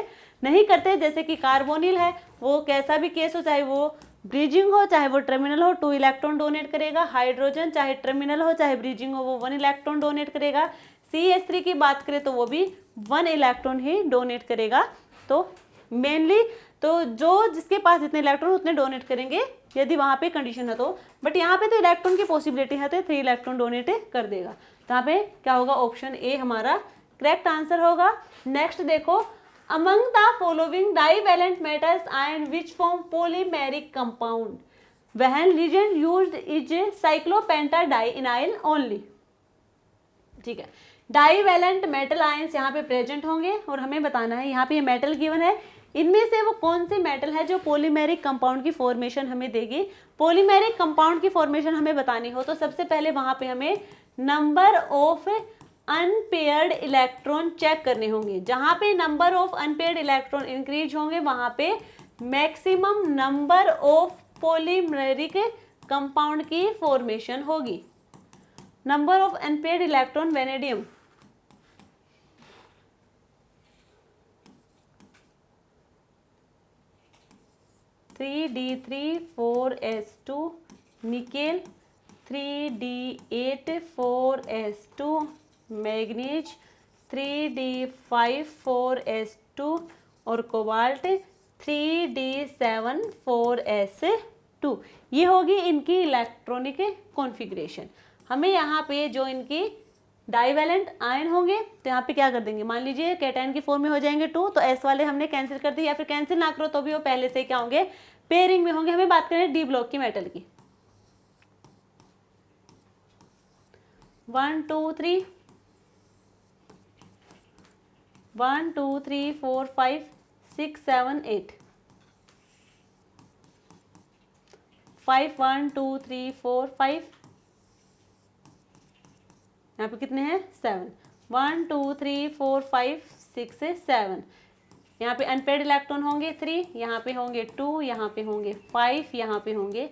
नहीं करते, जैसे कि कार्बोनिल है, वो कैसा भी केस हो, चाहे वो ब्रिजिंग हो चाहे वो टर्मिनल हो, 2 इलेक्ट्रॉन डोनेट करेगा। हाइड्रोजन चाहे टर्मिनल हो चाहे ब्रिजिंग हो, वो 1 इलेक्ट्रॉन डोनेट करेगा। CH3 की बात करें तो वो भी 1 इलेक्ट्रॉन ही डोनेट करेगा। तो मेनली तो जो जिसके पास जितने इलेक्ट्रॉन उतने डोनेट करेंगे यदि वहाँ पे कंडीशन है तो, बट यहाँ पे तो इलेक्ट्रॉन की पॉसिबिलिटी है तो 3 इलेक्ट्रॉन डोनेट कर देगा। तो यहाँ पे क्या होगा, ऑप्शन ए हमारा करेक्ट आंसर होगा। नेक्स्ट देखो, among the following divalent metals ion which form polymeric compound when ligand used is cyclopentadienyl only. ठीक है, डाइवैलेंट मेटल आयंस यहाँ पे प्रेजेंट होंगे और हमें बताना है, यहाँ पे ये मेटल गिवन है, इनमें से वो कौन सी मेटल है जो पॉलीमेरिक कंपाउंड की फॉर्मेशन हमें देगी। पॉलीमेरिक कंपाउंड की फॉर्मेशन हमें बतानी हो तो सबसे पहले वहां पे हमें number of unpaired electron check करने होंगे। जहां पे number of unpaired electron increase होंगे वहां पे maximum number of polymeric compound की फॉर्मेशन होगी। Number of unpaired electron vanadium, (3d3(4s2), nickel 3d8(4s2), manganese 3d5(4s2) और कोबाल्ट 3d7(4s2। ये होगी इनकी इलेक्ट्रॉनिक कॉन्फ़िगरेशन। हमें यहाँ पे जो इनकी डाइवैलेंट आयन होंगे तो यहाँ पे क्या कर देंगे, मान लीजिए कैटायन की फॉर्म में हो जाएंगे 2, तो S वाले हमने कैंसिल कर दिए, या फिर कैंसिल ना करो तो भी वो पहले से क्या होंगे, पेयरिंग में होंगे। हमें बात करें डी ब्लॉक की मेटल की, 1 2 3 1 2 3 4 5 6 7 8 5 1 2 3 4 5, यहाँ पे कितने हैं 7, 1 2 3 4 5 6 7, यहाँ पे अनपेड इलेक्ट्रॉन होंगे 3, यहाँ पे होंगे 2, यहाँ पे होंगे 5, यहाँ पे होंगे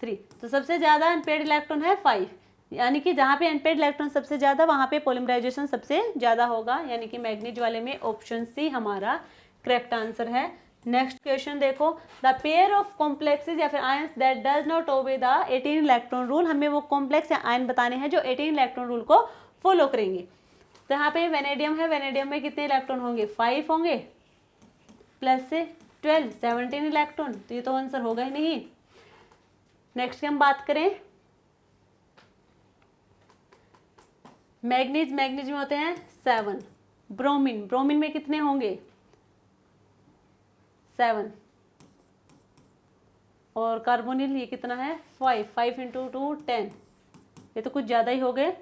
3। तो सबसे ज़्यादा अनपेड इलेक्ट्रॉन है 5, यानी कि जहाँ पे अनपेड इलेक्ट्रॉन सबसे ज़्यादा वहाँ पे पॉलीमराइजेशन सबसे ज़्यादा होगा, यानी कि मैग्नीज वाले में ऑप्शन सी हमारा करेक्ट आंसर है। नेक्स्ट क्वेश्चन देखो, द पेयर ऑफ कॉम्प्लेक्सेस या फिर ions that does not obey the 18 electron rule, हमें वो कॉम्प्लेक्स या आयन बताने हैं जो 18 इलेक्ट्रॉन रूल को फॉलो करेंगे। तो यहाँ पे वेनेडियम है, वेनेडियम में कितने इलेक्ट्रॉन होंगे 5 होंगे, प्लस से 12 17 इलेक्ट्रॉन, तो ये तो आंसर होगा ही नहीं। नेक्स्ट की हम बात करें मैग्नीज, मैग्नीज में होते हैं 7, ब्रोमीन, ब्रोमीन में कितने होंगे 7, और कार्बोनिल ये कितना है 5, 5 इंटू 2 10, ये तो कुछ ज़्यादा ही हो गए।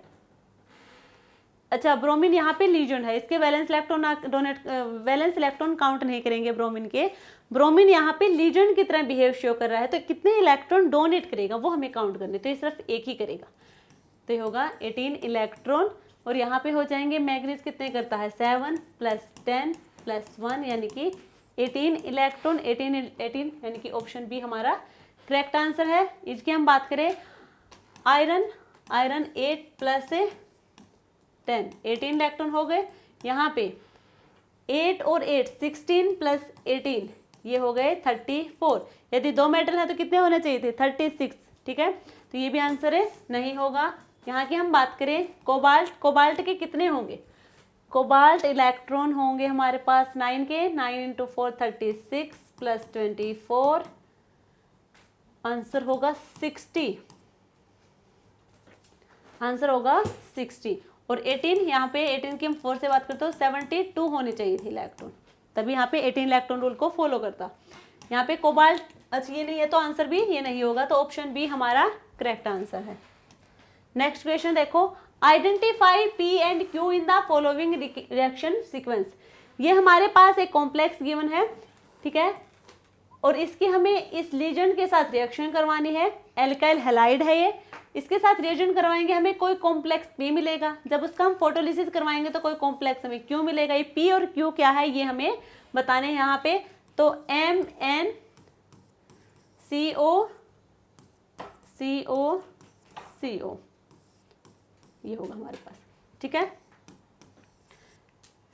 अच्छा ब्रोमीन यहाँ पे लीजेंड है, इसके valence electron donate, valence electron count नहीं करेंगे ब्रोमीन के, ब्रोमीन यहाँ पे लीजेंड की तरह बिहेव शो कर रहा है, तो कितने इलेक्ट्रॉन डोनेट करेगा वो हमें काउंट करने, तो ये सिर्फ एक ही करेगा, तो ये होगा 18 इलेक्ट्रॉन। और यहाँ पे हो जाएंगे मैग्नीज कितने करता है 7 प्लस 10 प्लस 1, यानी कि 18 इलेक्ट्रॉन, 18 यानी कि ऑप्शन बी हमारा करेक्ट आंसर है। इसकी हम बात करें आयरन, आयरन 8 प्लस 10 18 इलेक्ट्रॉन हो गए, यहाँ पे 8 और 8 16 प्लस 18 ये हो गए 34, यदि 2 मेटल है तो कितने होने चाहिए थे 36, ठीक है, तो ये भी आंसर है नहीं होगा। यहाँ की हम बात करें कोबाल्ट, कोबाल्ट के कितने होंगे, कोबाल्ट इलेक्ट्रॉन होंगे हमारे पास 9 के, 9 इंटू 4 36 प्लस 24, आंसर होगा 60, आंसर होगा 60। और 18, यहाँ पे 18 की हम 4 से बात करते हो 72 होने चाहिए थे इलेक्ट्रॉन, तभी यहाँ पे 18 इलेक्ट्रॉन रूल को फॉलो करता। यहाँ पे कोबाल्ट, अच्छा ये नहीं है तो आंसर भी ये नहीं होगा, तो ऑप्शन बी हमारा करेक्ट आंसर है। नेक्स्ट क्वेश्चन देखो, identify P and Q in the following reaction sequence, ये हमारे पास एक कॉम्प्लेक्स गिवन है, ठीक है, और इसकी हमें इस लीजेंड के साथ रिएक्शन करवानी है, एल्काइल हैलाइड है ये, इसके साथ रिएक्शन करवाएंगे हमें कोई कॉम्प्लेक्स पी मिलेगा, जब उसका हम फोटोलिसिस करवाएंगे तो कोई कॉम्प्लेक्स हमें क्यू मिलेगा, ये पी और क्यू क्या है ये हमें बताने यहाँ पे, तो MnCO CO ये होगा हमारे पास, ठीक है।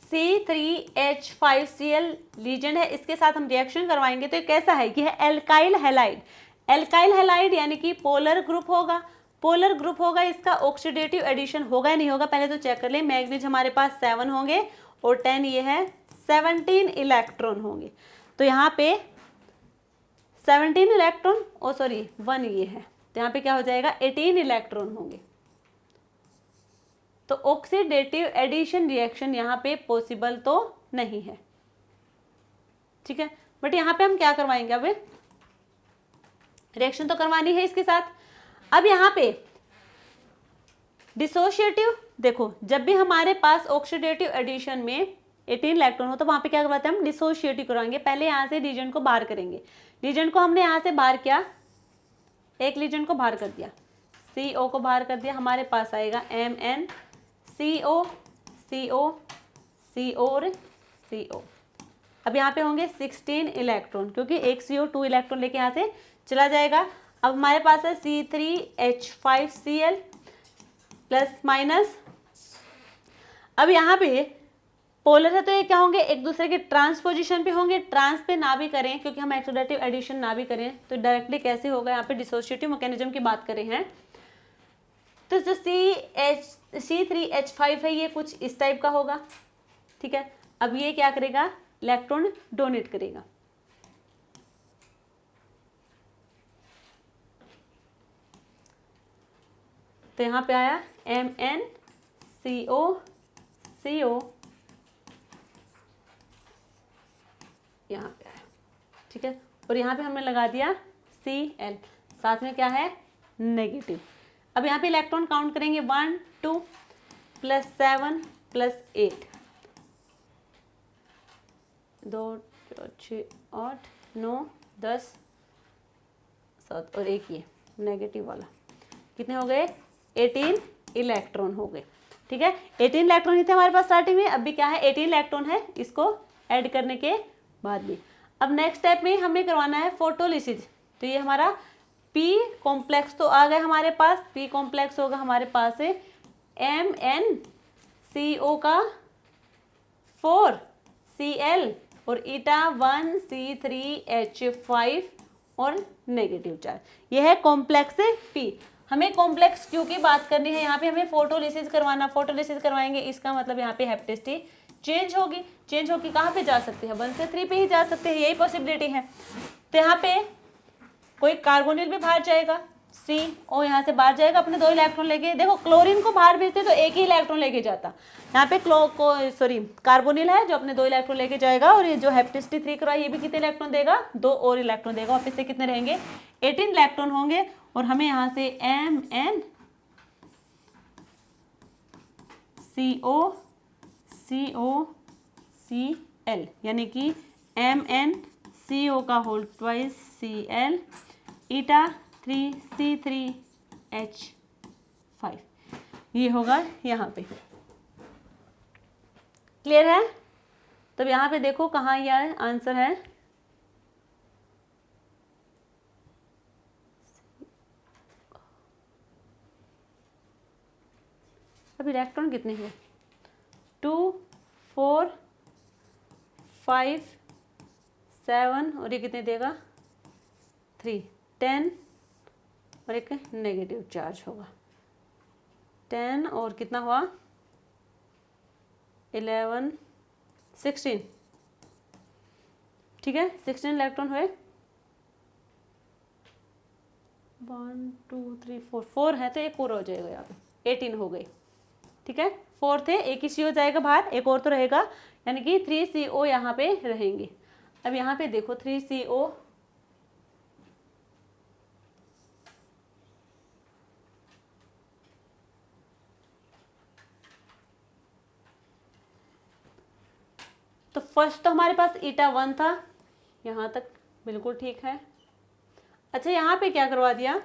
C3H5Cl लीजेंड है, इसके साथ हम रिएक्शन करवाएंगे तो ये कैसा है, ये है एल्काइल हैलाइड, एल्काइल हैलाइड यानी कि पोलर ग्रुप होगा, पोलर ग्रुप होगा, इसका ऑक्सीडेटिव एडिशन होगा या नहीं होगा पहले तो चेक कर ले। मैग्नीज हमारे पास 7 होंगे और 10 ये है 17 इलेक्ट्रॉन होंगे, तो यहाँ पे 17 इलेक्ट्रॉन, ओ सॉरी 1 ये है, तो यहाँ पे क्या हो जाएगा 18 इलेक्ट्रॉन होंगे, तो ऑक्सीडेटिव एडिशन रिएक्शन यहाँ पे पॉसिबल तो नहीं है, ठीक है, बट यहाँ पे हम क्या करवाएंगे, अब रिएक्शन तो करवानी है इसके साथ। अब यहाँ पे डिसोशिएटिव, देखो जब भी हमारे पास ऑक्सीडेटिव एडिशन में 18 इलेक्ट्रॉन हो तो वहां पे क्या करवाते हैं हम डिसोशिएटिव करवाएंगे, पहले यहाँ से लीजेंड को बाहर करेंगे, लीजेंड को हमने यहाँ से बाहर किया, एक लीजेंड को बाहर कर दिया, CO को बाहर कर दिया, हमारे पास आएगा MnCO CO CO और CO। अब यहाँ पे होंगे 16 इलेक्ट्रॉन, क्योंकि एक CO 2 इलेक्ट्रॉन लेके यहाँ से चला जाएगा। अब हमारे पास है C3H5Cl प्लस माइनस, अब यहाँ पे पोलर है तो ये क्या होंगे एक दूसरे के ट्रांस पोजीशन पे होंगे, ट्रांस पे ना भी करें क्योंकि हम ऑक्सीडेटिव एडिशन ना भी करें तो डायरेक्टली कैसे होगा, यहाँ पे डिसोशिएटिव मैकेनिज्म की बात करें हैं, तो जो C3H5 है ये कुछ इस टाइप का होगा, ठीक है। अब ये क्या करेगा, इलेक्ट्रॉन डोनेट करेगा, तो यहाँ पे आया MnCO CO, यहाँ पे आया, ठीक है, और यहाँ पे हमने लगा दिया Cl, साथ में क्या है नेगेटिव। अब यहाँ पे इलेक्ट्रॉन काउंट करेंगे 1 2 प्लस 7 प्लस 8, 2 4 6 8 9 10 7 और एक ये नेगेटिव वाला, कितने हो गए 18 इलेक्ट्रॉन हो गए। ठीक है, 18 इलेक्ट्रॉन ही थे हमारे पास स्टार्टिंग में, अब भी क्या है 18 इलेक्ट्रॉन है, इसको ऐड करने के बाद भी। अब नेक्स्ट स्टेप में हमें करवाना है फोटोलिसिस। तो ये हमारा पी कॉम्प्लेक्स तो आ गया हमारे पास, पी कॉम्प्लेक्स होगा हमारे पास है MnCO का 4Cl और ईटा 1C3H5 और नेगेटिव चार्ज, ये है कॉम्प्लेक्स पी। हमें कॉम्प्लेक्स क्यू की बात करनी है, यहाँ पे हमें फोटोलिसिस करवाना, फोटोलिसिस करवाएंगे, इसका मतलब यहाँ पे हेपेटिसिटी चेंज होगी, चेंज होगी कहाँ पे जा सकती है 1 से 3 पे ही जा सकते हैं, यही पॉसिबिलिटी है। तो यहाँ पे कोई कार्बोनिल भी बाहर जाएगा, CO यहाँ से बाहर जाएगा अपने 2 इलेक्ट्रॉन लेके। देखो क्लोरीन को बाहर भेजते तो एक ही इलेक्ट्रॉन लेके जाता, यहाँ पे कार्बोनिल है जो अपने 2 इलेक्ट्रॉन लेके जाएगा, और ये जो हेपेटिसिटी 3 करवाई ये भी कितने इलेक्ट्रॉन देगा 2 और इलेक्ट्रॉन देगा, वापस से कितने रहेंगे 18 इलेक्ट्रॉन होंगे। और हमें यहाँ से MnCO यानी कि MnCO का होल ट्वाइस Cl ईटा 3C3H5 ये होगा यहाँ पे। क्लियर है? तब यहाँ पे देखो कहाँ यह आंसर है, अब इलेक्ट्रॉन कितने हैं 2 4 5 7 और ये कितने देगा 3 10 और एक नेगेटिव चार्ज होगा 10 और कितना हुआ 11 16, ठीक है 16 इलेक्ट्रॉन हुए 1 2 3 4 है तो एक और हो जाएगा यहाँ पे 18 हो गए। ठीक है 4 थे, एक ही CO जाएगा बाहर, एक और तो रहेगा, यानी कि 3CO यहाँ पे रहेंगे। अब यहाँ पे देखो 3CO तो फर्स्ट तो हमारे पास ईटा 1 था, यहाँ तक बिल्कुल ठीक है। अच्छा यहाँ पे क्या करवा दिया,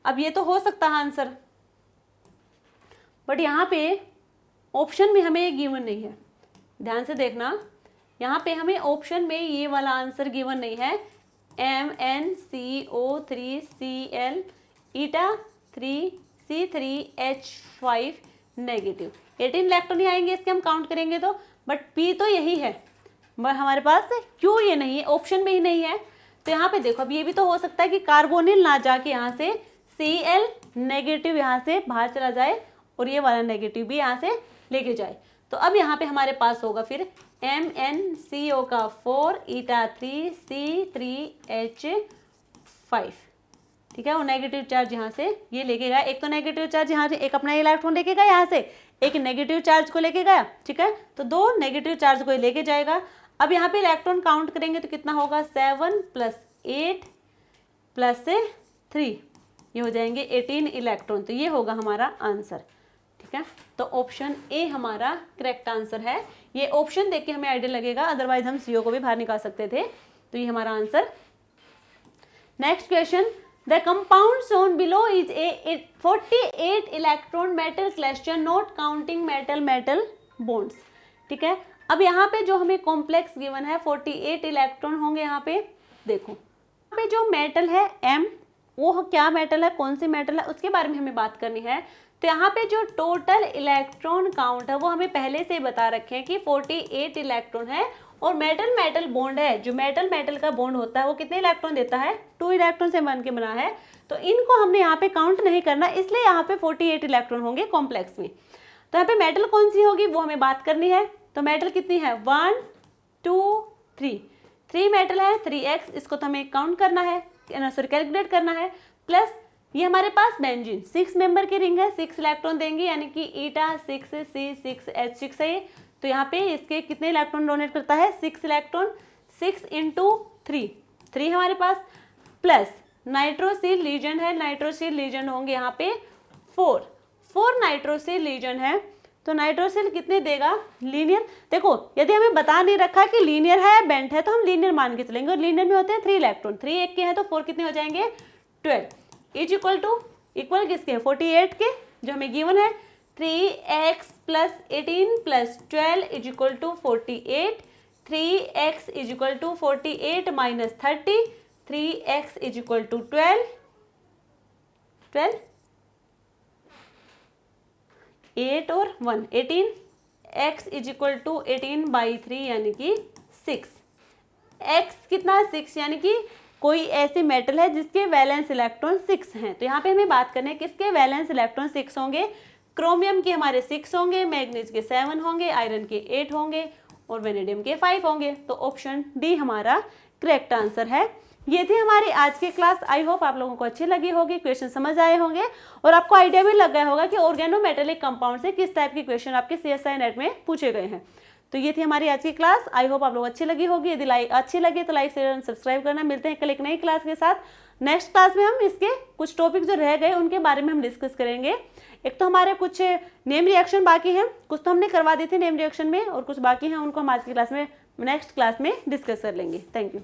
अब ये तो हो सकता है आंसर, बट यहाँ पे ऑप्शन में हमें गिवन नहीं है, ध्यान से देखना, यहाँ पे हमें ऑप्शन में ये वाला आंसर गिवन नहीं है MnCO3Cl ईटा 3C3H5 नेगेटिव 18 इलेक्ट्रॉन ही आएंगे इसके हम काउंट करेंगे तो, बट P तो यही है हमारे पास, क्यों ये नहीं है, ऑप्शन में ही नहीं है। तो यहाँ पे देखो अब ये भी तो हो सकता है कि कार्बोनिल ना जाके यहाँ से Cl नेगेटिव यहाँ से बाहर चला जाए और ये वाला नेगेटिव भी यहाँ से लेके जाए। तो अब यहाँ पे हमारे पास होगा फिर MnCO का 4 ईटा 3C3H5, ठीक है, वो नेगेटिव चार्ज यहाँ से ये लेके गया, एक तो नेगेटिव चार्ज यहाँ से एक अपना इलेक्ट्रॉन लेके गया यहाँ से, एक नेगेटिव चार्ज को लेके गया, ठीक है, तो 2 नेगेटिव चार्ज को लेके जाएगा। अब यहाँ पे इलेक्ट्रॉन काउंट करेंगे तो कितना होगा 7 + 8 + 3, ये हो जाएंगे 18 इलेक्ट्रॉन, तो ये होगा हमारा आंसर। ठीक है, तो ऑप्शन ए हमारा करेक्ट आंसर है। ये ऑप्शन देख के हमें आइडिया लगेगा, अदरवाइज हम CO को भी बाहर निकाल सकते थे। तो ये हमारा answer. Next question, the compound shown below is a 48 electron metal cluster not counting metal metal bonds. ठीक है, अब यहाँ पे जो हमें कॉम्प्लेक्स गिवन है 48 इलेक्ट्रॉन होंगे। यहाँ पे देखो, यहाँ पे जो मेटल है M, वो क्या मेटल है, कौन सी मेटल है, उसके बारे में हमें बात करनी है। तो यहाँ पे जो टोटल इलेक्ट्रॉन काउंट है वो हमें पहले से ही बता रखे हैं कि 48 इलेक्ट्रॉन है, और मेटल मेटल बॉन्ड है, जो मेटल मेटल का बॉन्ड होता है वो कितने इलेक्ट्रॉन देता है, 2 इलेक्ट्रॉन से बन के बना है। तो इनको हमने यहाँ पे काउंट नहीं करना, इसलिए यहाँ पे 48 इलेक्ट्रॉन होंगे कॉम्प्लेक्स में। तो यहाँ पे मेटल कौन सी होगी वो हमें बात करनी है। तो मेटल कितनी है 1 2 3 मेटल है 3x, इसको तो हमें काउंट करना है, सॉरी कैलकुलेट करना है। प्लस ये हमारे पास बेंजीन 6 मेंबर की रिंग है, 6 इलेक्ट्रॉन देंगी, यानी कि ईटा 6C6H6 है। तो यहाँ पे इसके कितने इलेक्ट्रॉन डोनेट करता है 6 इलेक्ट्रॉन, 6 × 3 हमारे पास। प्लस नाइट्रोसिल लीजेंड है, नाइट्रोसिल लीजेंड होंगे यहाँ पे 4 नाइट्रोसिल लीजन है, तो नाइट्रोसिल कितने देगा लीनियर। देखो यदि हमें बता नहीं रखा कि लीनियर है बेंट है तो हम लीनियर मान के चलेंगे, और लीनियर में होते हैं 3 इलेक्ट्रॉन, 3 एक के हैं तो 4 कितने हो जाएंगे 12 इज इक्वल किसके 48 के जो हमें गिवन है 3x + 18 + 12 is equal to 48, 3x is equal to 48 - 30, 3x is equal to 12 8 और 1 18, x इज इक्वल टू 18/3 यानी कि 6, x कितना 6 यानी कि कोई ऐसे मेटल है जिसके वैलेंस इलेक्ट्रॉन 6 हैं। तो यहाँ पे हमें बात करना है किसके वैलेंस इलेक्ट्रॉन 6 होंगे, क्रोमियम के हमारे 6 होंगे, मैग्नीज के 7 होंगे, आयरन के 8 होंगे और वेनेडियम के 5 होंगे। तो ऑप्शन डी हमारा करेक्ट आंसर है। ये थी हमारी आज की क्लास। आई होप आप लोगों को अच्छी लगी होगी, क्वेश्चन समझ आए होंगे और आपको आइडिया भी लग गया होगा कि ऑर्गेनोमेटेलिक कंपाउंड से किस टाइप की क्वेश्चन आपके CSI नेट में पूछे गए हैं। तो ये थी हमारी आज की क्लास। आई होप आप लोग अच्छी लगी होगी। यदि अच्छी लगी तो लाइक शेयर एंड सब्सक्राइब करना। मिलते हैं कल एक नई क्लास के साथ। नेक्स्ट क्लास में हम इसके कुछ टॉपिक जो रह गए उनके बारे में हम डिस्कस करेंगे। एक तो हमारे कुछ नेम रिएक्शन बाकी हैं, कुछ तो हमने करवा दी थी नेम रिएक्शन में और कुछ बाकी हैं, उनको हम आज की क्लास में नेक्स्ट क्लास में डिस्कस कर लेंगे। Thank you.